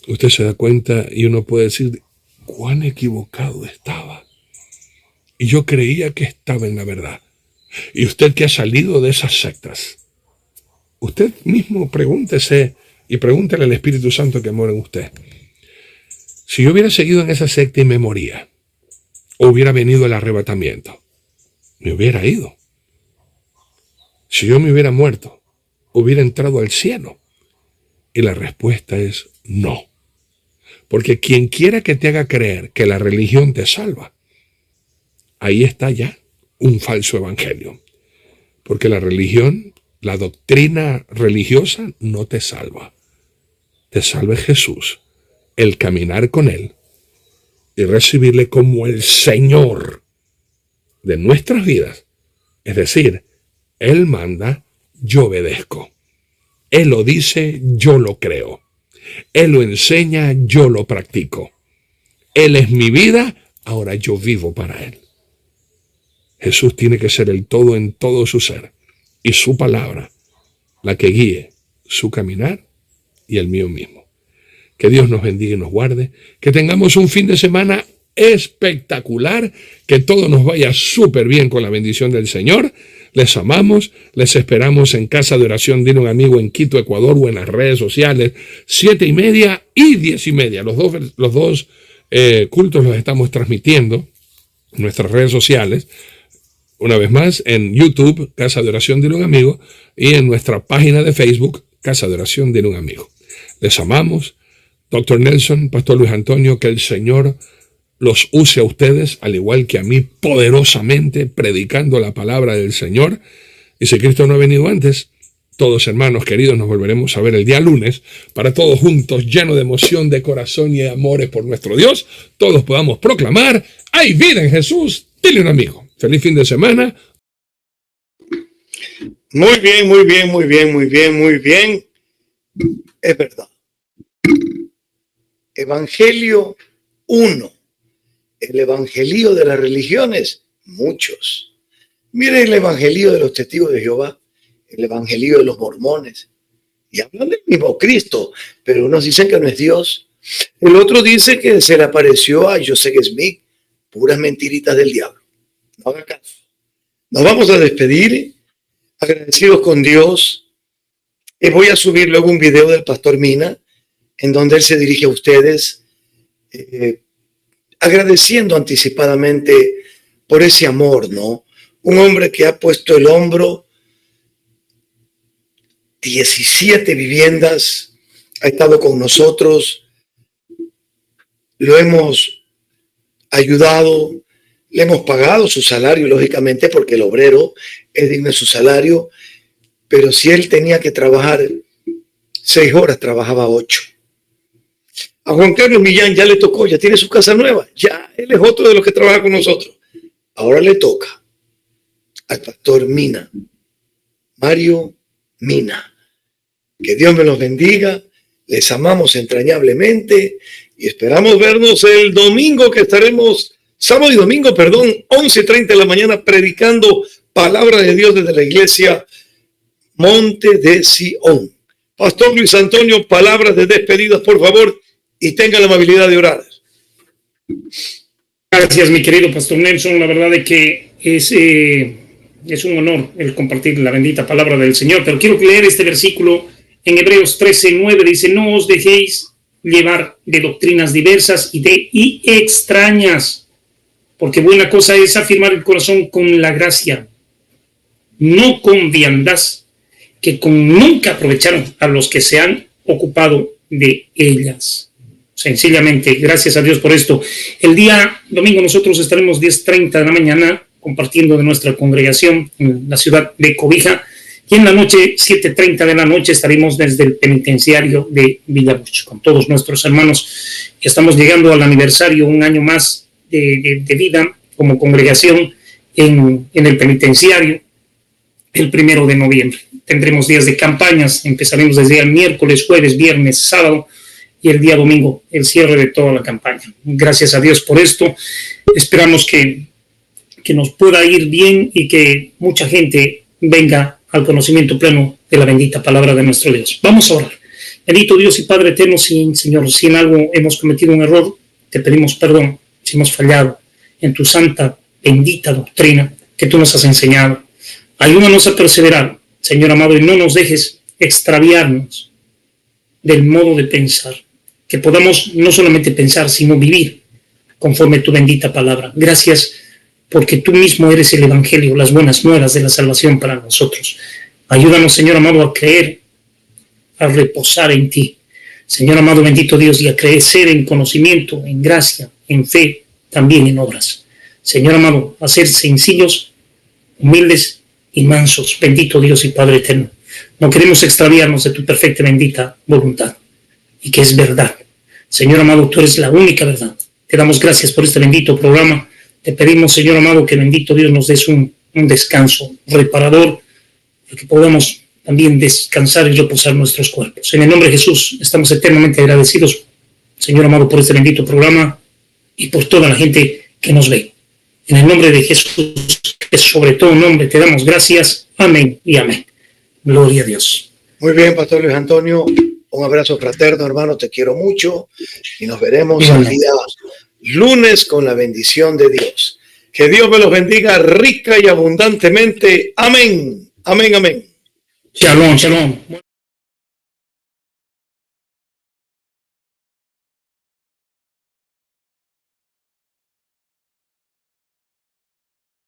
usted se da cuenta y uno puede decir, cuán equivocado estaba. Y yo creía que estaba en la verdad. Y usted que ha salido de esas sectas, usted mismo pregúntese y pregúntele al Espíritu Santo que mora en usted. Si yo hubiera seguido en esa secta y me moría, o hubiera venido el arrebatamiento, me hubiera ido. Si yo me hubiera muerto, hubiera entrado al cielo. Y la respuesta es no. Porque quien quiera que te haga creer que la religión te salva, ahí está ya un falso evangelio. Porque la religión, la doctrina religiosa no te salva. Te salva Jesús, el caminar con Él y recibirle como el Señor de nuestras vidas. Es decir, Él manda, yo obedezco. Él lo dice, yo lo creo. Él lo enseña, yo lo practico. Él es mi vida, ahora yo vivo para Él. Jesús tiene que ser el todo en todo su ser y su palabra, la que guíe su caminar y el mío mismo. Que Dios nos bendiga y nos guarde, que tengamos un fin de semana espectacular, que todo nos vaya súper bien con la bendición del Señor. Les amamos, les esperamos en Casa de Oración de un Amigo en Quito, Ecuador, o en las redes sociales, 7:30 y 10:30. Los dos cultos los estamos transmitiendo en nuestras redes sociales. Una vez más, en YouTube, Casa de Oración de un Amigo, y en nuestra página de Facebook, Casa de Oración de un Amigo. Les amamos. Dr. Nelson, Pastor Luis Antonio, que el Señor los use a ustedes, al igual que a mí, poderosamente, predicando la palabra del Señor. Y si Cristo no ha venido antes, todos hermanos queridos, nos volveremos a ver el día lunes, para todos juntos, llenos de emoción, de corazón y de amores por nuestro Dios, todos podamos proclamar: hay vida en Jesús. Dile a un amigo. Feliz fin de semana. Muy bien, muy bien, muy bien, muy bien, muy bien. Es verdad. Evangelio 1. El evangelio de las religiones, muchos. Miren el evangelio de los testigos de Jehová, el evangelio de los mormones. Y hablan del mismo Cristo, pero unos dicen que no es Dios. El otro dice que se le apareció a Joseph Smith. Puras mentiritas del diablo. No haga caso. Nos vamos a despedir, agradecidos con Dios. Y voy a subir luego un video del pastor Mina, en donde él se dirige a ustedes, agradeciendo anticipadamente por ese amor, ¿no? Un hombre que ha puesto el hombro, 17 viviendas, ha estado con nosotros, lo hemos ayudado, le hemos pagado su salario, lógicamente, porque el obrero es digno de su salario, pero si él tenía que trabajar 6 horas, trabajaba 8. A Juan Carlos Millán ya le tocó, ya tiene su casa nueva, ya él es otro de los que trabaja con nosotros. Ahora le toca al pastor Mina, Mario Mina. Que Dios me los bendiga, les amamos entrañablemente y esperamos vernos el domingo, que estaremos, sábado y domingo, 11:30 de la mañana, predicando palabra de Dios desde la iglesia Monte de Sion. Pastor Luis Antonio, palabras de despedida, por favor, y tenga la amabilidad de orar. Gracias, mi querido Pastor Nelson. La verdad es que es un honor el compartir la bendita palabra del Señor, pero quiero leer este versículo en Hebreos 13:9. Dice: no os dejéis llevar de doctrinas diversas y extrañas, porque buena cosa es afirmar el corazón con la gracia, no con viandas, que con nunca aprovecharon a los que se han ocupado de ellas. Sencillamente, gracias a Dios por esto. El día domingo nosotros estaremos 10:30 de la mañana compartiendo de nuestra congregación en la ciudad de Cobija, y en la noche, 7:30 de la noche, estaremos desde el penitenciario de Villabuch con todos nuestros hermanos. Estamos llegando al aniversario, un año más de vida como congregación en el penitenciario, el 1 de noviembre. Tendremos días de campañas, empezaremos desde el miércoles, jueves, viernes, sábado, y el día domingo, el cierre de toda la campaña. Gracias a Dios por esto. Esperamos que nos pueda ir bien y que mucha gente venga al conocimiento pleno de la bendita palabra de nuestro Dios. Vamos a orar. Bendito Dios y Padre eterno, Señor, si en algo hemos cometido un error, te pedimos perdón. Si hemos fallado en tu santa, bendita doctrina que tú nos has enseñado, ayúdanos a perseverar, Señor amado, y no nos dejes extraviarnos del modo de pensar, que podamos no solamente pensar, sino vivir conforme a tu bendita palabra. Gracias, porque tú mismo eres el evangelio, las buenas nuevas de la salvación para nosotros. Ayúdanos, Señor amado, a creer, a reposar en ti, Señor amado, bendito Dios, y a crecer en conocimiento, en gracia, en fe, también en obras. Señor amado, a ser sencillos, humildes y mansos, bendito Dios y Padre eterno. No queremos extraviarnos de tu perfecta y bendita voluntad, y que es verdad. Señor amado, tú eres la única verdad. Te damos gracias por este bendito programa. Te pedimos, Señor amado, que bendito Dios nos des un descanso reparador, para que podamos también descansar y reposar nuestros cuerpos. En el nombre de Jesús estamos eternamente agradecidos, Señor amado, por este bendito programa y por toda la gente que nos ve. En el nombre de Jesús, que sobre todo nombre, te damos gracias. Amén y amén. Gloria a Dios. Muy bien, Pastor Luis Antonio. Un abrazo fraterno, hermano. Te quiero mucho y nos veremos el día lunes con la bendición de Dios. Que Dios me los bendiga rica y abundantemente. Amén. Amén, amén. Shalom, shalom.